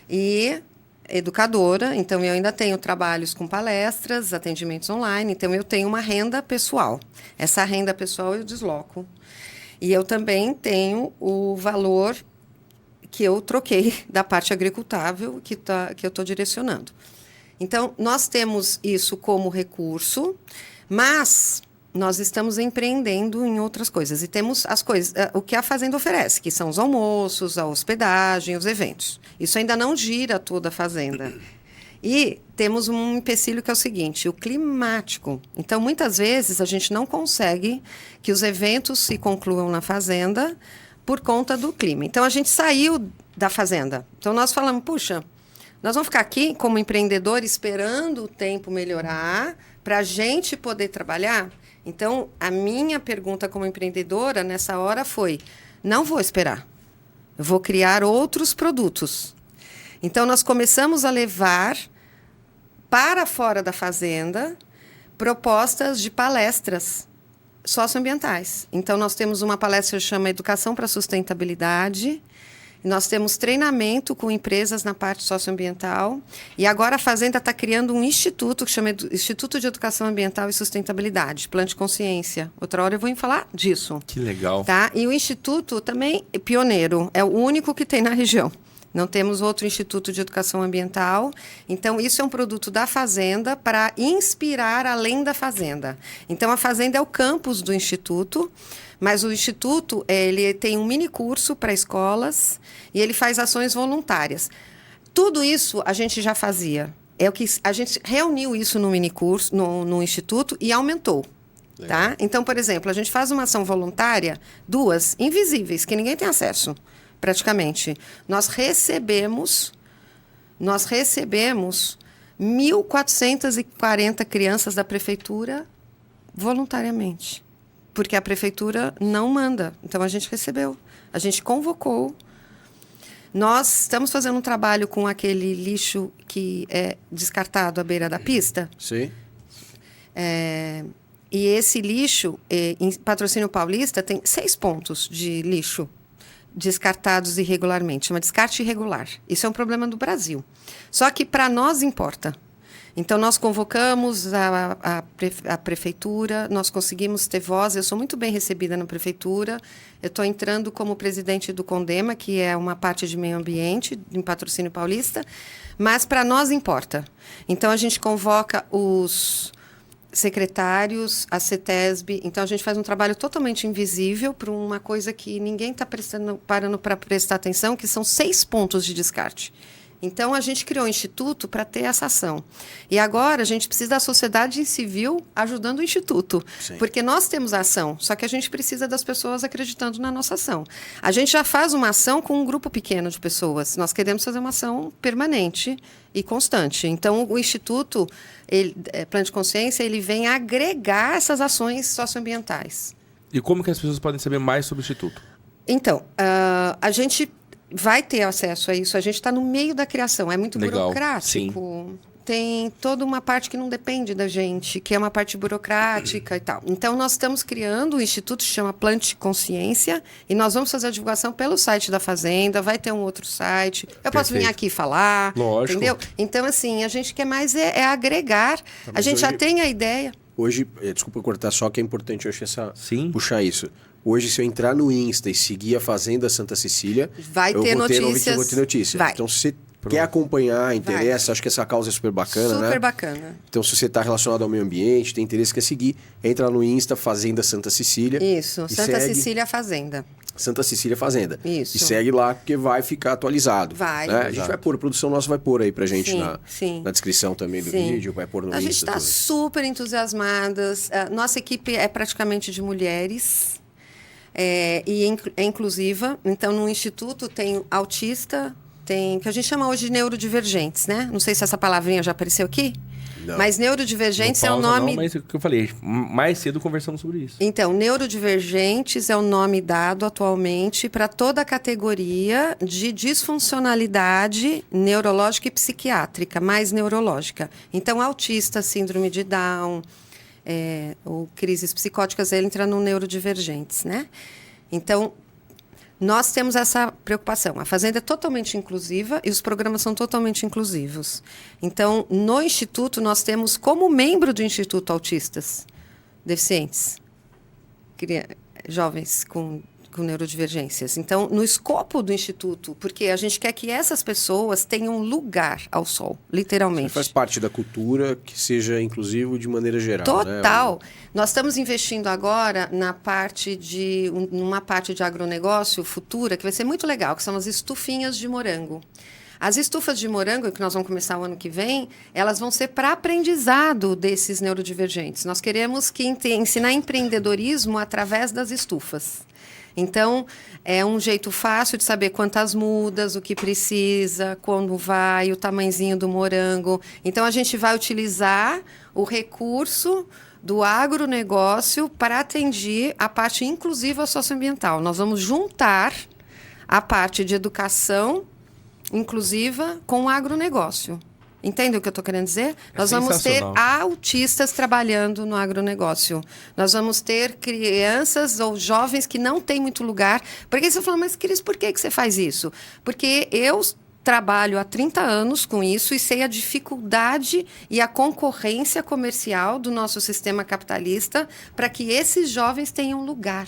e educadora, então eu ainda tenho trabalhos com palestras, atendimentos online, então eu tenho uma renda pessoal. Essa renda pessoal eu desloco. E eu também tenho o valor que eu troquei da parte agricultável que eu estou direcionando. Então, nós temos isso como recurso, mas nós estamos empreendendo em outras coisas. E temos as coisas, o que a fazenda oferece, que são os almoços, a hospedagem, os eventos. Isso ainda não gira toda a fazenda. E temos um empecilho que é o seguinte, o climático. Então, muitas vezes, a gente não consegue que os eventos se concluam na fazenda por conta do clima. Então, a gente saiu da fazenda. Então, nós falamos, puxa, nós vamos ficar aqui como empreendedor esperando o tempo melhorar para a gente poder trabalhar? Então, a minha pergunta como empreendedora nessa hora foi, não vou esperar, eu vou criar outros produtos. Então, nós começamos a levar para fora da fazenda propostas de palestras socioambientais. Então, nós temos uma palestra que chama Educação para a Sustentabilidade. Nós temos treinamento com empresas na parte socioambiental. E agora a Fazenda está criando um instituto que chama Instituto de Educação Ambiental e Sustentabilidade, Plante Consciência. Outra hora eu vou falar disso. Que legal. Tá? E o instituto também é pioneiro, é o único que tem na região. Não temos outro Instituto de Educação Ambiental. Então, isso é um produto da Fazenda para inspirar além da Fazenda. Então, a Fazenda é o campus do Instituto, mas o Instituto ele tem um mini curso para escolas e ele faz ações voluntárias. Tudo isso a gente já fazia. É o que a gente reuniu isso no mini curso, no Instituto, e aumentou. Tá? Então, por exemplo, a gente faz uma ação voluntária, 2 invisíveis, que ninguém tem acesso. Praticamente. Nós recebemos 1.440 crianças da prefeitura voluntariamente. Porque a prefeitura não manda. Então, a gente recebeu. A gente convocou. Nós estamos fazendo um trabalho com aquele lixo que é descartado à beira da pista. Sim. E esse lixo, em Patrocínio Paulista, tem 6 pontos de lixo descartados irregularmente, chama descarte irregular. Isso é um problema do Brasil. Só que para nós importa. Então, nós convocamos a prefeitura, nós conseguimos ter voz. Eu sou muito bem recebida na prefeitura. Eu estou entrando como presidente do CONDEMA, que é uma parte de meio ambiente, em Patrocínio Paulista, mas para nós importa. Então, a gente convoca os secretários, a CETESB. Então, a gente faz um trabalho totalmente invisível para uma coisa que ninguém está parando para prestar atenção, que são 6 pontos de descarte. Então, a gente criou um instituto para ter essa ação. E agora, a gente precisa da sociedade civil ajudando o instituto. Sim. Porque nós temos a ação, só que a gente precisa das pessoas acreditando na nossa ação. A gente já faz uma ação com um grupo pequeno de pessoas. Nós queremos fazer uma ação permanente e constante. Então, o Instituto Plante Consciência, ele vem agregar essas ações socioambientais. E como que as pessoas podem saber mais sobre o Instituto? Então, a gente vai ter acesso a isso. A gente está no meio da criação. É muito Legal. burocrático. Sim. Tem toda uma parte que não depende da gente, que é uma parte burocrática e tal. Então, nós estamos criando um instituto que se chama Plante Consciência e nós vamos fazer a divulgação pelo site da Fazenda, vai ter um outro site. Eu posso vir aqui falar, Lógico. entendeu? Então, assim, a gente quer mais agregar. A gente já tem a ideia. Hoje, desculpa cortar só, que é importante eu acho Sim. puxar isso. Hoje, se eu entrar no Insta e seguir a Fazenda Santa Cecília, Vai ter notícias. Vou ter notícia. Vai. Então, se você quer acompanhar, interessa, acho que essa causa é super bacana, né? Super bacana. Então, se você está relacionado ao meio ambiente, tem interesse, quer seguir, entra no Insta Fazenda Santa Cecília. Isso, e Santa segue Cecília Fazenda. Santa Cecília Fazenda. Isso. E segue lá, porque vai ficar atualizado. Vai. Né? A gente vai pôr, a produção nossa vai pôr aí pra gente Sim. na descrição também do vídeo, vai pôr no Insta. A gente está tudo. super entusiasmadas. Nossa equipe é praticamente de mulheres. E é inclusiva. Então, no Instituto tem autista, tem que a gente chama hoje de neurodivergentes, né? Não sei se essa palavrinha já apareceu aqui. Não. Mas neurodivergentes é o Pausa nome... Não, mas é o que eu falei, mais cedo conversamos sobre isso. Então, neurodivergentes é o nome dado atualmente para toda a categoria de disfuncionalidade neurológica e psiquiátrica, mais neurológica. Então, autista, síndrome de Down, ou crises psicóticas, ele entra no neurodivergentes, né? Então, nós temos essa preocupação. A Fazenda é totalmente inclusiva e os programas são totalmente inclusivos. Então, no Instituto, nós temos como membro do Instituto autistas deficientes, jovens com neurodivergências. Então, no escopo do Instituto, porque a gente quer que essas pessoas tenham lugar ao sol, literalmente. Isso faz parte da cultura que seja inclusivo de maneira geral. Total. Né? Nós estamos investindo agora numa parte de agronegócio futura, que vai ser muito legal, que são as estufinhas de morango. As estufas de morango, que nós vamos começar o ano que vem, elas vão ser para aprendizado desses neurodivergentes. Nós queremos ensinar empreendedorismo através das estufas. Então, é um jeito fácil de saber quantas mudas, o que precisa, quando vai, o tamanhozinho do morango. Então, a gente vai utilizar o recurso do agronegócio para atender a parte inclusiva socioambiental. Nós vamos juntar a parte de educação inclusiva com o agronegócio. Entende o que eu estou querendo dizer? Nós vamos ter autistas trabalhando no agronegócio. Nós vamos ter crianças ou jovens que não têm muito lugar. Porque você falou, mas Cris, por que você faz isso? Porque eu trabalho há 30 anos com isso e sei a dificuldade e a concorrência comercial do nosso sistema capitalista para que esses jovens tenham lugar.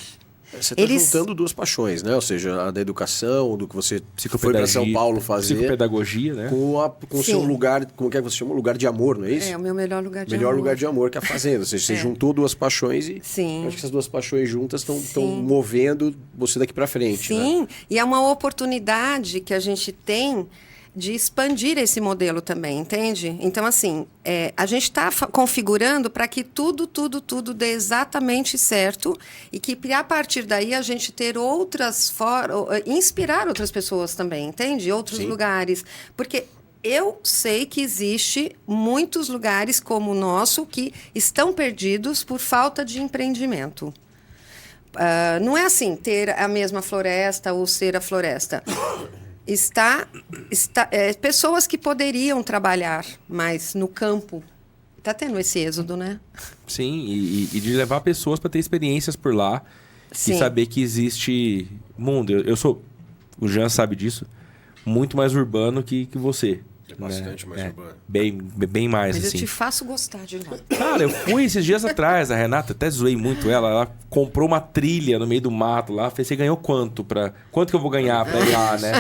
Você está juntando duas paixões, né? Ou seja, a da educação, do que você foi para São Paulo fazer. Psicopedagogia, né? Com o seu lugar, como é que você chama? Lugar de amor, não é isso? É, o meu melhor lugar de amor. Melhor lugar de amor que é a fazenda. Ou seja, você juntou duas paixões e Sim. acho que essas duas paixões juntas estão movendo você daqui para frente. Sim, né? E é uma oportunidade que a gente tem de expandir esse modelo também, entende? Então, assim, a gente está configurando para que tudo dê exatamente certo e que, a partir daí, a gente ter outras formas, inspirar outras pessoas também, entende? Outros lugares. Porque eu sei que existe muitos lugares como o nosso que estão perdidos por falta de empreendimento. Não é assim, ter a mesma floresta ou ser a floresta. Pessoas que poderiam trabalhar mais no campo. Está tendo esse êxodo, né? Sim, e de levar pessoas para ter experiências por lá. Sim. E saber que existe mundo. Eu sou, o Jean sabe disso, muito mais urbano que você. É bastante mais urbano. Bem mais, Mas assim. eu te faço gostar de lá. Cara, eu fui esses dias atrás, a Renata, até zoei muito ela. Ela comprou uma trilha no meio do mato lá. Falei, você ganhou quanto? Quanto que eu vou ganhar pra ir lá, né?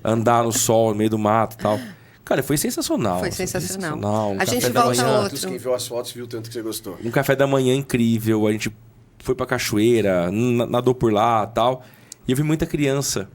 Andar no sol, no meio do mato e tal. Cara, foi sensacional. Foi sensacional. Um a gente café volta da manhã, outro. Quem viu as fotos viu tanto que você gostou. Um café da manhã incrível. A gente foi pra cachoeira, nadou por lá e tal. E eu vi muita criança.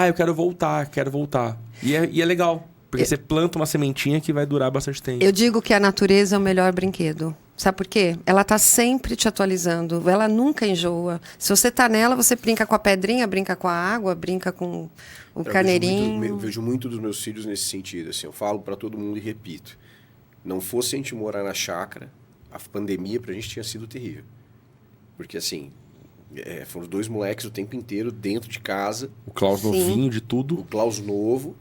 Eu quero voltar. E é legal. Porque você planta uma sementinha que vai durar bastante tempo. Eu digo que a natureza é o melhor brinquedo. Sabe por quê? Ela está sempre te atualizando. Ela nunca enjoa. Se você está nela, você brinca com a pedrinha, brinca com a água, brinca com o carneirinho. Eu vejo muito dos meus filhos nesse sentido. Assim, eu falo para todo mundo e repito. Não fosse a gente morar na chácara, a pandemia para a gente tinha sido terrível. Porque assim, foram os dois moleques o tempo inteiro dentro de casa. O Klaus novinho de tudo. O Klaus novo.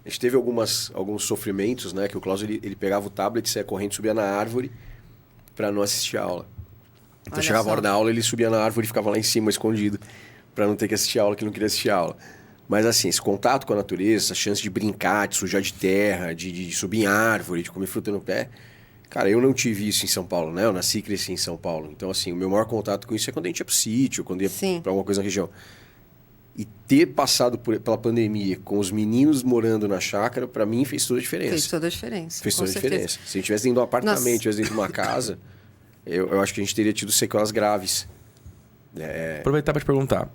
A gente teve alguns sofrimentos, né? Que o Klaus ele pegava o tablet, saia correndo, subia na árvore para não assistir a aula. Então chegava a hora da aula, ele subia na árvore e ficava lá em cima, escondido, para não ter que assistir a aula, que ele não queria assistir a aula. Mas assim, esse contato com a natureza, essa chance de brincar, de sujar de terra, de subir em árvore, de comer fruta no pé. Cara, eu não tive isso em São Paulo, né? Eu nasci e cresci em São Paulo. Então, assim, o meu maior contato com isso é quando a gente ia pro sítio, quando ia para alguma coisa na região. E ter passado pela pandemia com os meninos morando na chácara, para mim fez toda a diferença. Fez toda a diferença. Fez toda a diferença. Se a gente tivesse dentro de um apartamento, tivesse dentro de uma casa, eu acho que a gente teria tido sequelas graves. Aproveitar para te perguntar.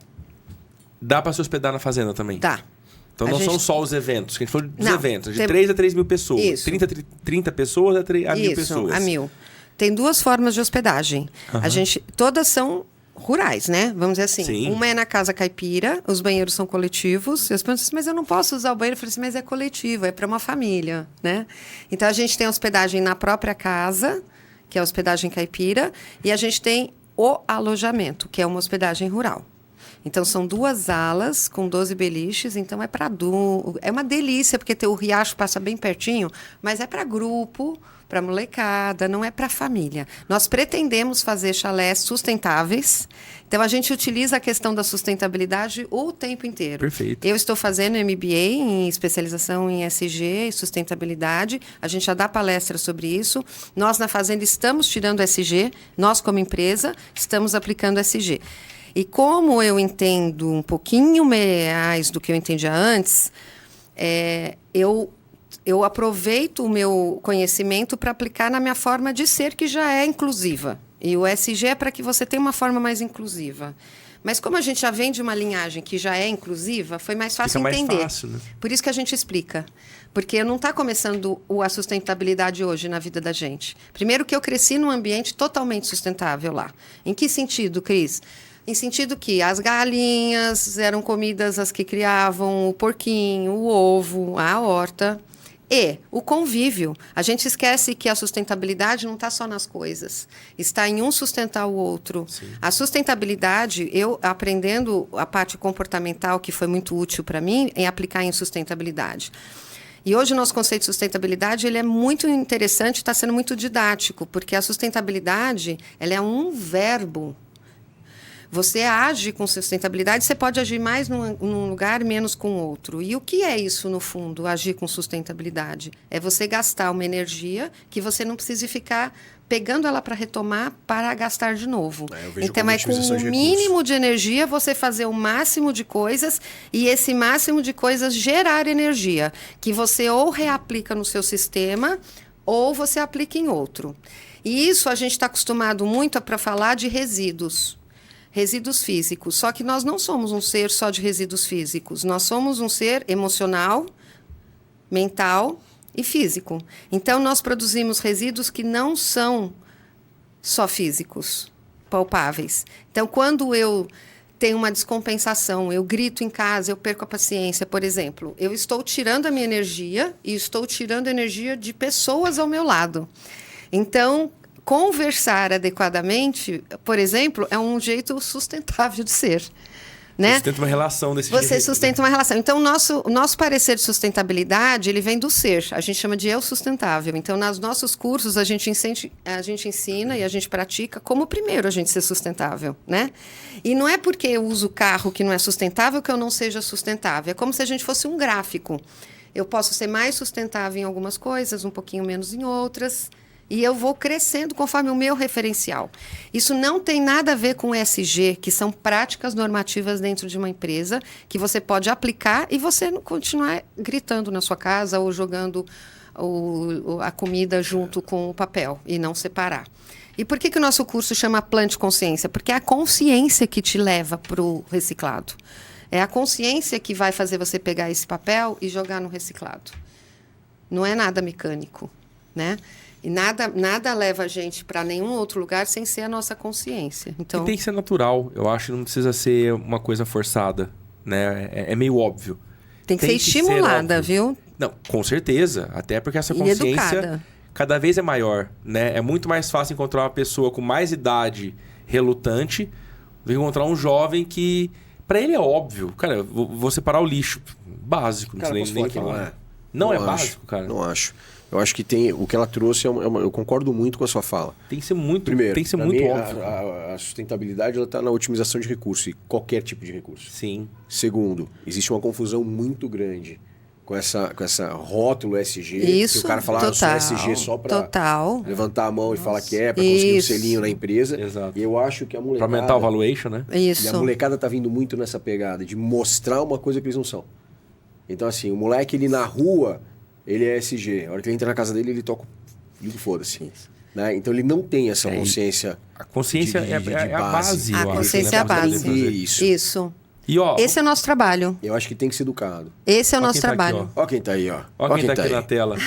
Dá para se hospedar na fazenda também? Dá. Então não são só os eventos, que a gente falou dos eventos, de 3 a 3 mil pessoas. Isso. 30 pessoas a 1.000 pessoas. A 1.000. Tem duas formas de hospedagem. Todas são rurais, né? Vamos dizer assim. Sim. Uma é na casa caipira, os banheiros são coletivos. E as pessoas dizem, mas eu não posso usar o banheiro. Eu falei assim, mas é coletivo, é para uma família, né? Então a gente tem hospedagem na própria casa, que é a hospedagem caipira, e a gente tem o alojamento, que é uma hospedagem rural. Então, são 2 alas com 12 beliches, então é para adulto. É uma delícia, porque o riacho passa bem pertinho, mas é para grupo, para molecada, não é para família. Nós pretendemos fazer chalés sustentáveis, então a gente utiliza a questão da sustentabilidade o tempo inteiro. Perfeito. Eu estou fazendo MBA em especialização em SG e sustentabilidade, a gente já dá palestra sobre isso. Nós, na Fazenda, estamos tirando SG, nós, como empresa, estamos aplicando SG. E como eu entendo um pouquinho mais do que eu entendia antes, eu aproveito o meu conhecimento para aplicar na minha forma de ser, que já é inclusiva. E o SG é para que você tenha uma forma mais inclusiva. Mas como a gente já vem de uma linhagem que já é inclusiva, foi mais fácil entender. Mais fácil, né? Por isso que a gente explica. Porque não está começando a sustentabilidade hoje na vida da gente. Primeiro que eu cresci num ambiente totalmente sustentável lá. Em que sentido, Cris? Em sentido que as galinhas eram comidas as que criavam, o porquinho, o ovo, a horta. E o convívio. A gente esquece que a sustentabilidade não está só nas coisas. Está em um sustentar o outro. Sim. A sustentabilidade, eu aprendendo a parte comportamental, que foi muito útil para mim, em aplicar em sustentabilidade. E hoje o nosso conceito de sustentabilidade ele é muito interessante, está sendo muito didático, porque a sustentabilidade ela é um verbo. Você age com sustentabilidade, você pode agir mais num lugar, menos com outro. E o que é isso, no fundo, agir com sustentabilidade? É você gastar uma energia que você não precisa ficar pegando ela para retomar para gastar de novo. Então, é com o mínimo de energia você fazer o máximo de coisas e esse máximo de coisas gerar energia, que você ou reaplica no seu sistema ou você aplica em outro. E isso a gente está acostumado muito para falar de resíduos. Resíduos físicos. Só que nós não somos um ser só de resíduos físicos. Nós somos um ser emocional, mental e físico. Então, nós produzimos resíduos que não são só físicos, palpáveis. Então, quando eu tenho uma descompensação, eu grito em casa, eu perco a paciência, por exemplo, eu estou tirando a minha energia e estou tirando a energia de pessoas ao meu lado. Então, conversar adequadamente, por exemplo, é um jeito sustentável de ser. Né? Você sustenta uma relação desse jeito. Você sustenta uma relação. Então, o nosso parecer de sustentabilidade, ele vem do ser. A gente chama de eu sustentável. Então, nos nossos cursos, a gente ensina e a gente pratica como primeiro a gente ser sustentável. Né? E não é porque eu uso carro que não é sustentável que eu não seja sustentável. É como se a gente fosse um gráfico. Eu posso ser mais sustentável em algumas coisas, um pouquinho menos em outras. E eu vou crescendo conforme o meu referencial. Isso não tem nada a ver com ESG, que são práticas normativas dentro de uma empresa que você pode aplicar e você não continuar gritando na sua casa ou jogando a comida junto com o papel e não separar. E por que o nosso curso chama Plante Consciência? Porque é a consciência que te leva para o reciclado. É a consciência que vai fazer você pegar esse papel e jogar no reciclado. Não é nada mecânico, né? E nada leva a gente para nenhum outro lugar sem ser a nossa consciência. Então, e tem que ser natural. Eu acho que não precisa ser uma coisa forçada. Né? É meio óbvio. Tem que ser estimulada, viu? Não, com certeza. Até porque essa consciência cada vez é maior. Né? É muito mais fácil encontrar uma pessoa com mais idade relutante do que encontrar um jovem que... Para ele é óbvio. Cara, vou separar o lixo. Básico. Cara, não nem falar. Não é básico, cara? Não acho. Eu acho que tem o que ela trouxe, eu concordo muito com a sua fala. Tem que ser muito, Primeiro, tem que ser muito óbvio. A sustentabilidade está na otimização de recurso, e qualquer tipo de recurso. Sim. Segundo, existe uma confusão muito grande com essa rótulo SG. Isso, que o cara fala, eu sou SG só para levantar a mão e falar que é, para conseguir um selinho na empresa. Exato. E eu acho que a molecada... Para aumentar o valuation, né? Isso. E a molecada tá vindo muito nessa pegada de mostrar uma coisa que eles não são. Então, assim, o moleque, ele na rua... Ele é SG. A hora que ele entra na casa dele, ele toca o foda-se. Né? Então ele não tem essa consciência. A consciência é a base. A consciência é a base. Isso. E, ó, esse é o nosso trabalho. Eu acho que tem que ser educado. Esse é o nosso trabalho. Aqui, ó quem tá aí, ó. Ó quem tá aqui na tela.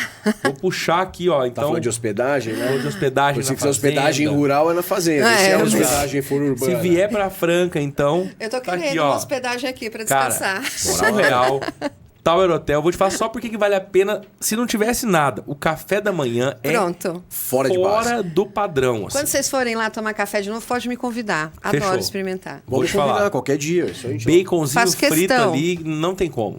Vou puxar aqui, ó. Então, tá falando de hospedagem, né? Falando de hospedagem na fazenda. Hospedagem rural é na fazenda. Se a hospedagem for urbana. Se vier pra Franca, então... Eu tô querendo aqui, uma hospedagem aqui pra descansar. Cara, surreal. Tower Hotel, vou te falar só porque que vale a pena se não tivesse nada. O café da manhã é fora de base. Fora do padrão. Assim. Quando vocês forem lá tomar café de novo, pode me convidar. Adoro Fechou. experimentar. Vamos convidar qualquer dia. Isso a gente baconzinho frito ali, não tem como.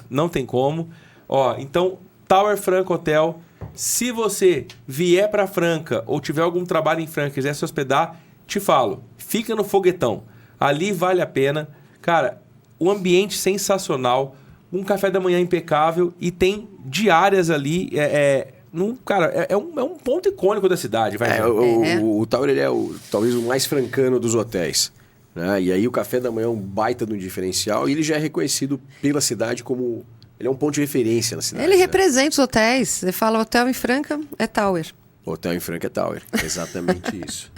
Não tem como. Ó, então, Tower Franca Hotel. Se você vier para Franca ou tiver algum trabalho em Franca e quiser se hospedar, te falo, fica no Foguetão. Ali vale a pena. Cara, o ambiente sensacional. Um café da manhã impecável e tem diárias ali. Cara, é um ponto icônico da cidade. O Tower ele é talvez o mais francano dos hotéis. Né? E aí o café da manhã é um baita do diferencial e ele já é reconhecido pela cidade como... Ele é um ponto de referência na cidade. Ele representa os hotéis. Você fala hotel em Franca, é Tower. Hotel em Franca é Tower. Exatamente isso.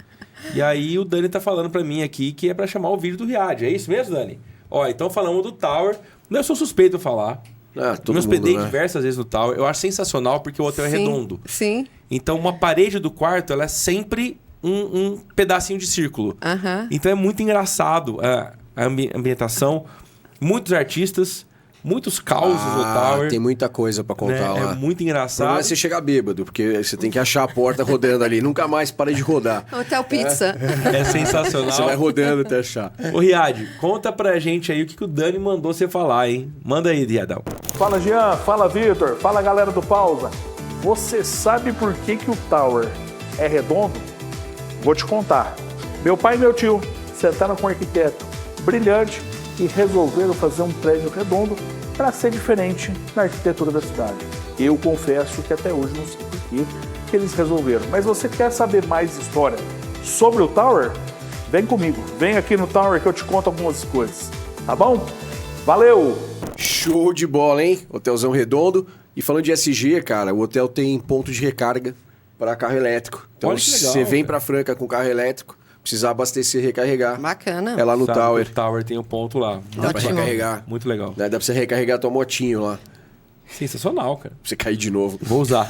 E aí o Dani tá falando para mim aqui que é para chamar o vídeo do Riad. É isso mesmo, Dani? Ó, então falamos do Tower... Eu sou suspeito de falar. Me hospedei diversas vezes no Tower. Eu acho sensacional porque o hotel é redondo. Sim. Então, uma parede do quarto, ela é sempre um pedacinho de círculo. Então, é muito engraçado a ambientação. Muitos artistas. muitos causos no Tower. Tem muita coisa pra contar né? lá. É muito O problema engraçado. é você chegar bêbado, porque você tem que achar a porta rodando ali. Nunca mais para de rodar. Hotel Pizza. É sensacional. Você vai rodando até achar. Ô, Riad, conta pra gente aí o que o Dani mandou você falar, hein? Manda aí, Riadão. Fala, Jean. Fala, Vitor. Fala, galera do Pausa. Você sabe por que o Tower é redondo? Vou te contar. Meu pai e meu tio sentaram com um arquiteto brilhante e resolveram fazer um prédio redondo para ser diferente na arquitetura da cidade. Eu confesso que até hoje não sei por que eles resolveram. Mas você quer saber mais história sobre o Tower? Vem comigo. Vem aqui no Tower que eu te conto algumas coisas. Tá bom? Valeu! Show de bola, hein? Hotelzão redondo. E falando de SG, cara, o hotel tem ponto de recarga para carro elétrico. Então, Olha que legal, você vem cara. para Franca com carro elétrico, precisar abastecer e recarregar. Bacana. É lá no Sabe, Tower. O Tower tem um ponto lá. Dá pra Ótimo. recarregar. Muito legal. Dá pra você recarregar tua motinho lá. Pra Sensacional, cara. você cair de novo. Vou usar.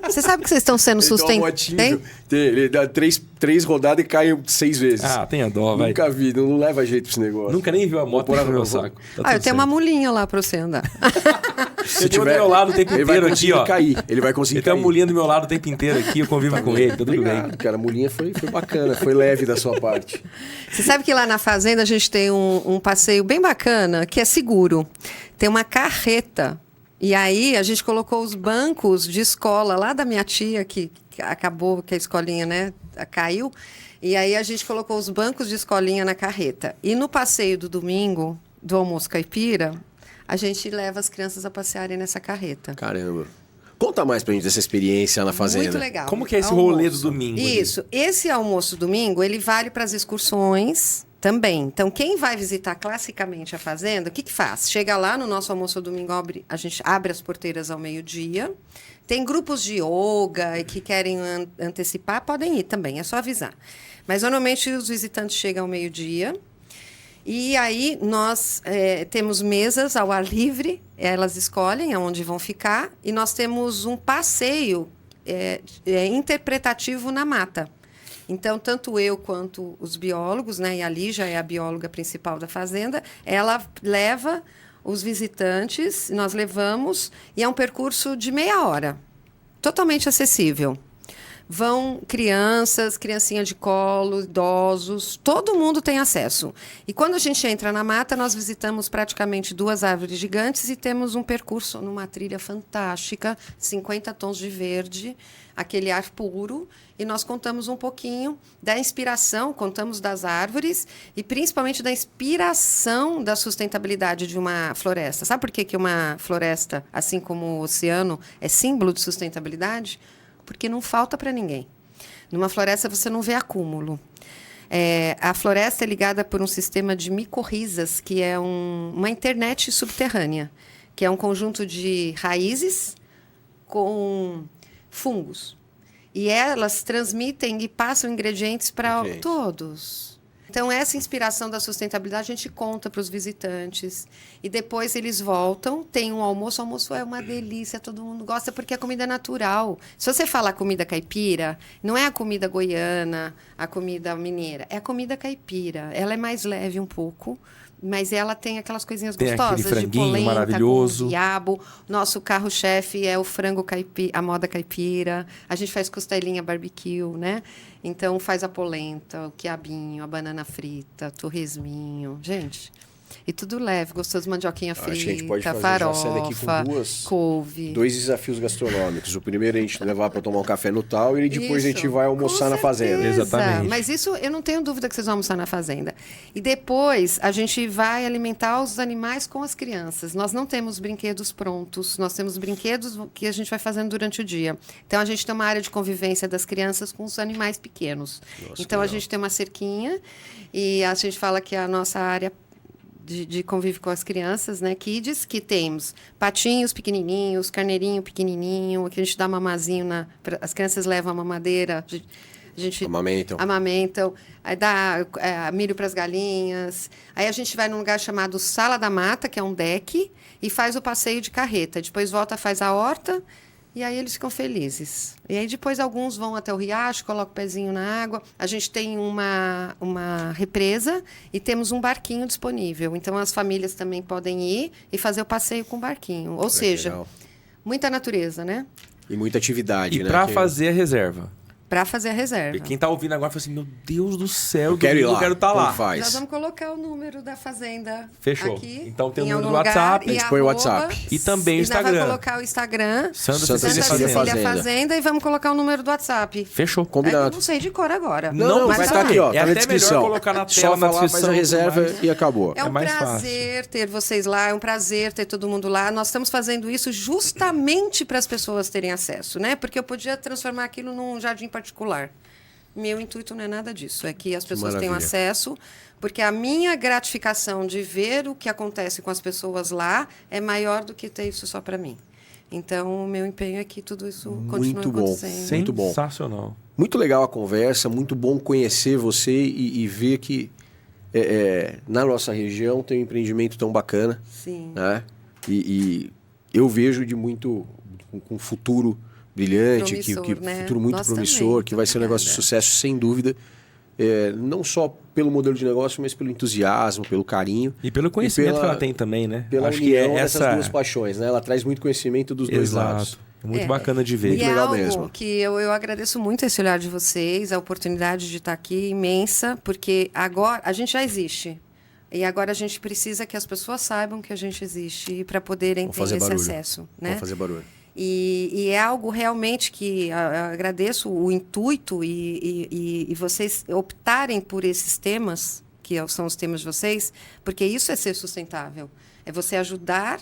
Você sabe que vocês estão sendo Ele dá uma motinho, ele dá três rodadas e cai 6 vezes. Ah, tenha dó, vai. Nunca vi, não leva jeito pra esse negócio. Nunca nem viu a moto Vou pôr no meu a- saco. Tá Ah, eu tudo tenho uma certo. mulinha lá pra você andar. Ele tem do meu lado o tempo ele vai inteiro aqui, conseguir ó. cair. Ele vai conseguir Ele tem cair. uma mulinha do meu lado o tempo inteiro aqui, eu convivo com ele, tá tudo bem. Obrigado, cara. A mulinha foi bacana, foi leve da sua parte. Você sabe que lá na fazenda a gente tem um passeio bem bacana, que é seguro. Tem uma carreta. E aí a gente colocou os bancos de escola lá da minha tia, que acabou, que a escolinha, né, caiu. E aí a gente colocou os bancos de escolinha na carreta. E no passeio do domingo, do almoço caipira, a gente leva as crianças a passearem nessa carreta. Caramba. Conta mais pra gente dessa experiência na fazenda. Muito legal. Como que é esse Almoço. rolê do domingo ali? Isso. Esse almoço domingo, ele vale para as excursões também. Então, quem vai visitar classicamente a fazenda, o que faz? Chega lá no nosso almoço domingo, a gente abre as porteiras ao meio-dia. Tem grupos de yoga e que querem antecipar, podem ir também, é só avisar. Mas, normalmente, os visitantes chegam ao meio-dia. E aí, nós temos mesas ao ar livre, elas escolhem aonde vão ficar, e nós temos um passeio interpretativo na mata. Então, tanto eu quanto os biólogos, né, e a Lígia é a bióloga principal da fazenda, ela leva os visitantes, nós levamos, e é um percurso de meia hora, totalmente acessível. Vão crianças, criancinha de colo, idosos, todo mundo tem acesso. E quando a gente entra na mata, nós visitamos praticamente 2 árvores gigantes e temos um percurso numa trilha fantástica, 50 tons de verde, aquele ar puro, e nós contamos um pouquinho da inspiração, contamos das árvores e principalmente da inspiração da sustentabilidade de uma floresta. Sabe por que uma floresta, assim como o oceano, é símbolo de sustentabilidade? Porque não falta para ninguém. Numa floresta você não vê acúmulo. A floresta é ligada por um sistema de micorrizas, que é uma internet subterrânea, que é um conjunto de raízes com fungos. E elas transmitem e passam ingredientes para Gente. todos. Então, essa inspiração da sustentabilidade a gente conta para os visitantes. E depois eles voltam, tem um almoço. O almoço é uma delícia, todo mundo gosta, porque é comida natural. Se você falar comida caipira, não é a comida goiana, a comida mineira. É a comida caipira. Ela é mais leve um pouco, mas ela tem aquelas coisinhas Tem gostosas. aquele franguinho de polenta, maravilhoso. com quiabo. Nosso carro-chefe é o frango caipira, a moda caipira. A gente faz costelinha barbecue, né? Então, faz a polenta, o quiabinho, a banana frita, torresminho. Gente, e tudo leve, gostoso, mandioquinha Acho que a gente frita, pode fazer já sair daqui farofa, com couve. 2 desafios gastronômicos. O primeiro é a gente levar para tomar um café no Tower e depois a gente Isso, vai almoçar com na fazenda. certeza. Exatamente. Mas isso eu não tenho dúvida que vocês vão almoçar na fazenda. E depois a gente vai alimentar os animais com as crianças. Nós não temos brinquedos prontos, nós temos brinquedos que a gente vai fazendo durante o dia. Então a gente tem uma área de convivência das crianças com os animais pequenos. Nossa, Então a legal. gente tem uma cerquinha e a gente fala que é a nossa área de convívio com as crianças, né? Kids, que temos patinhos pequenininhos, carneirinho pequenininho, que a gente dá mamazinho as crianças levam a mamadeira, a gente amamentam, aí dá milho para as galinhas. Aí a gente vai num lugar chamado Sala da Mata, que é um deck, e faz o passeio de carreta. Depois volta, faz a horta, E aí eles ficam felizes. E aí depois alguns vão até o riacho, colocam o pezinho na água. A gente tem uma represa e temos um barquinho disponível. Então as famílias também podem ir e fazer o passeio com o barquinho. Ou seja, legal. muita natureza, né? E muita atividade, E né? pra Que- fazer a reserva. Para fazer a reserva. E quem tá ouvindo agora fala assim, meu Deus do céu, Eu quero ir lá. eu quero estar Como lá. faz? Nós vamos colocar o número da fazenda Fechou. aqui. Então tem o em número algum do WhatsApp, lugar, a gente e põe o arroba, WhatsApp. E também o E nós Instagram. vamos colocar o Instagram, Santa Santa Cecília Cecília Fazenda. Fazenda. e vamos colocar o número do WhatsApp. Fechou. É que eu Combinado. não sei de cor agora. Não, Mas vai tá estar aqui, ó. é Tá na até descrição. melhor colocar na Só tela, na falar, faz descrição a e tudo reserva mais. e acabou. É um mais prazer ter vocês lá, é um prazer ter todo mundo lá. Nós estamos fazendo isso justamente para as pessoas terem acesso, né? Porque eu podia transformar aquilo num jardim particular. Meu intuito não é nada disso, é que as pessoas tenham maravilha. acesso, porque a minha gratificação de ver o que acontece com as pessoas lá é maior do que ter isso só para mim. Então, o meu empenho é que tudo isso continue Muito bom. acontecendo. Muito bom. Sensacional. Muito legal a conversa, muito bom conhecer você e ver que na nossa região tem um empreendimento tão bacana. Sim. Né? E eu vejo de muito com futuro brilhante, Promissor, que né? futuro muito Nós promissor, também. que vai ser um negócio de Obrigada. sucesso sem dúvida. Não só pelo modelo de negócio, mas pelo entusiasmo, pelo carinho. E pelo conhecimento pela- que ela tem também, né? Pela Acho união que é dessas essa... duas paixões, né? Ela traz muito conhecimento dos dois lados. Exato. É muito bacana de ver. Muito E é legal algo mesmo. que eu agradeço muito esse olhar de vocês, a oportunidade de estar aqui, imensa, porque agora a gente já existe. E agora a gente precisa que as pessoas saibam que a gente existe para poderem Vamos ter fazer esse barulho. acesso. Né? Vamos fazer barulho. E é algo realmente que eu agradeço o intuito e vocês optarem por esses temas, que são os temas de vocês, porque isso é ser sustentável. É você ajudar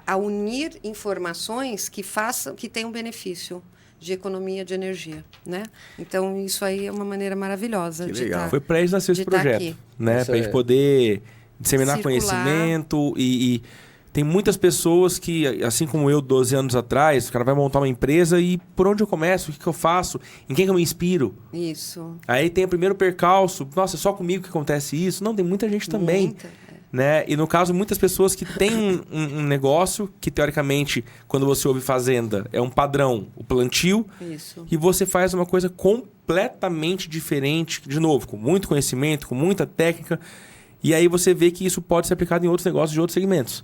a unir informações que tenham benefício de economia de energia, né? Então, isso aí é uma maneira maravilhosa Que de legal. estar... Foi pra isso nascer esse de tá projeto, aqui. né? Essa Pra gente é- poder disseminar Circular. conhecimento e tem muitas pessoas que, assim como eu, 12 anos atrás, o cara vai montar uma empresa e por onde eu começo? O que eu faço? Em quem que eu me inspiro? Isso. Aí tem o primeiro percalço. Nossa, é só comigo que acontece isso? Não, tem muita gente também. Muita, Né? E no caso, muitas pessoas que têm um negócio que, teoricamente, quando você ouve fazenda, é um padrão, o plantio, Isso. e você faz uma coisa completamente diferente, de novo, com muito conhecimento, com muita técnica, e aí você vê que isso pode ser aplicado em outros negócios de outros segmentos.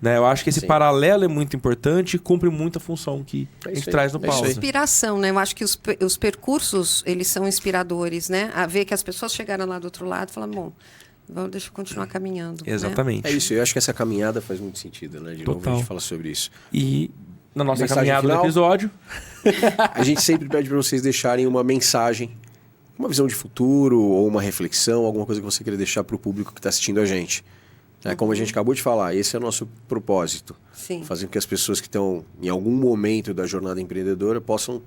Né? Eu acho que esse Sim. paralelo é muito importante e cumpre muita função que a gente isso aí, traz no é isso aí. pausa. Inspiração, né? Eu acho que os percursos, eles são inspiradores, né? A ver que as pessoas chegaram lá do outro lado e falaram, bom, deixa eu continuar caminhando. né? Exatamente. É isso, eu acho que essa caminhada faz muito sentido, né? De novo a Total. gente fala sobre isso. E na nossa Mensagem caminhada final? do episódio, A gente sempre pede para vocês deixarem uma mensagem, uma visão de futuro ou uma reflexão, alguma coisa que você queira deixar para o público que está assistindo a gente. Como a gente acabou de falar, esse é o nosso propósito. Sim. Fazer com que as pessoas que estão em algum momento da jornada empreendedora possam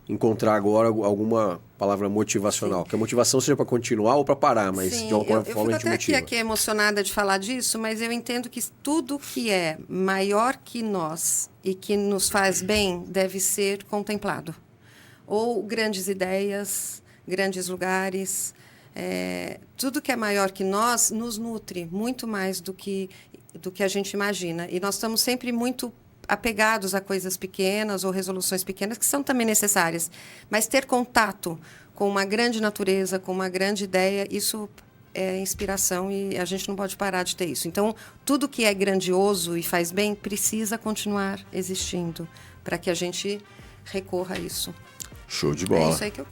encontrar agora alguma palavra motivacional. Que a motivação seja para continuar ou para parar, mas Sim, de alguma eu forma a fico gente até motiva. aqui emocionada de falar disso, mas eu entendo que tudo que é maior que nós e que nos faz bem deve ser contemplado. Ou grandes ideias, grandes lugares, tudo que é maior que nós nos nutre muito mais do que a gente imagina. E nós estamos sempre muito apegados a coisas pequenas ou resoluções pequenas que são também necessárias. Mas ter contato com uma grande natureza, com uma grande ideia, isso é inspiração e a gente não pode parar de ter isso. Então, tudo que é grandioso e faz bem precisa continuar existindo para que a gente recorra a isso. Show de É bola. isso aí que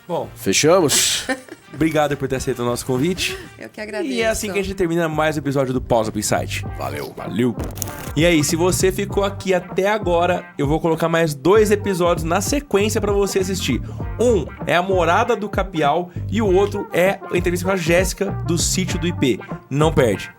bom, Fechamos? obrigado por ter aceito o nosso convite. eu que agradeço. E é assim que a gente termina mais um episódio do Pausa pro Insight. Valeu. Valeu! E aí, se você ficou aqui até agora, eu vou colocar mais 2 episódios na sequência pra você assistir. Um é a Morada do Capial e o outro é a entrevista com a Jéssica do Sítio do IP. Não perde!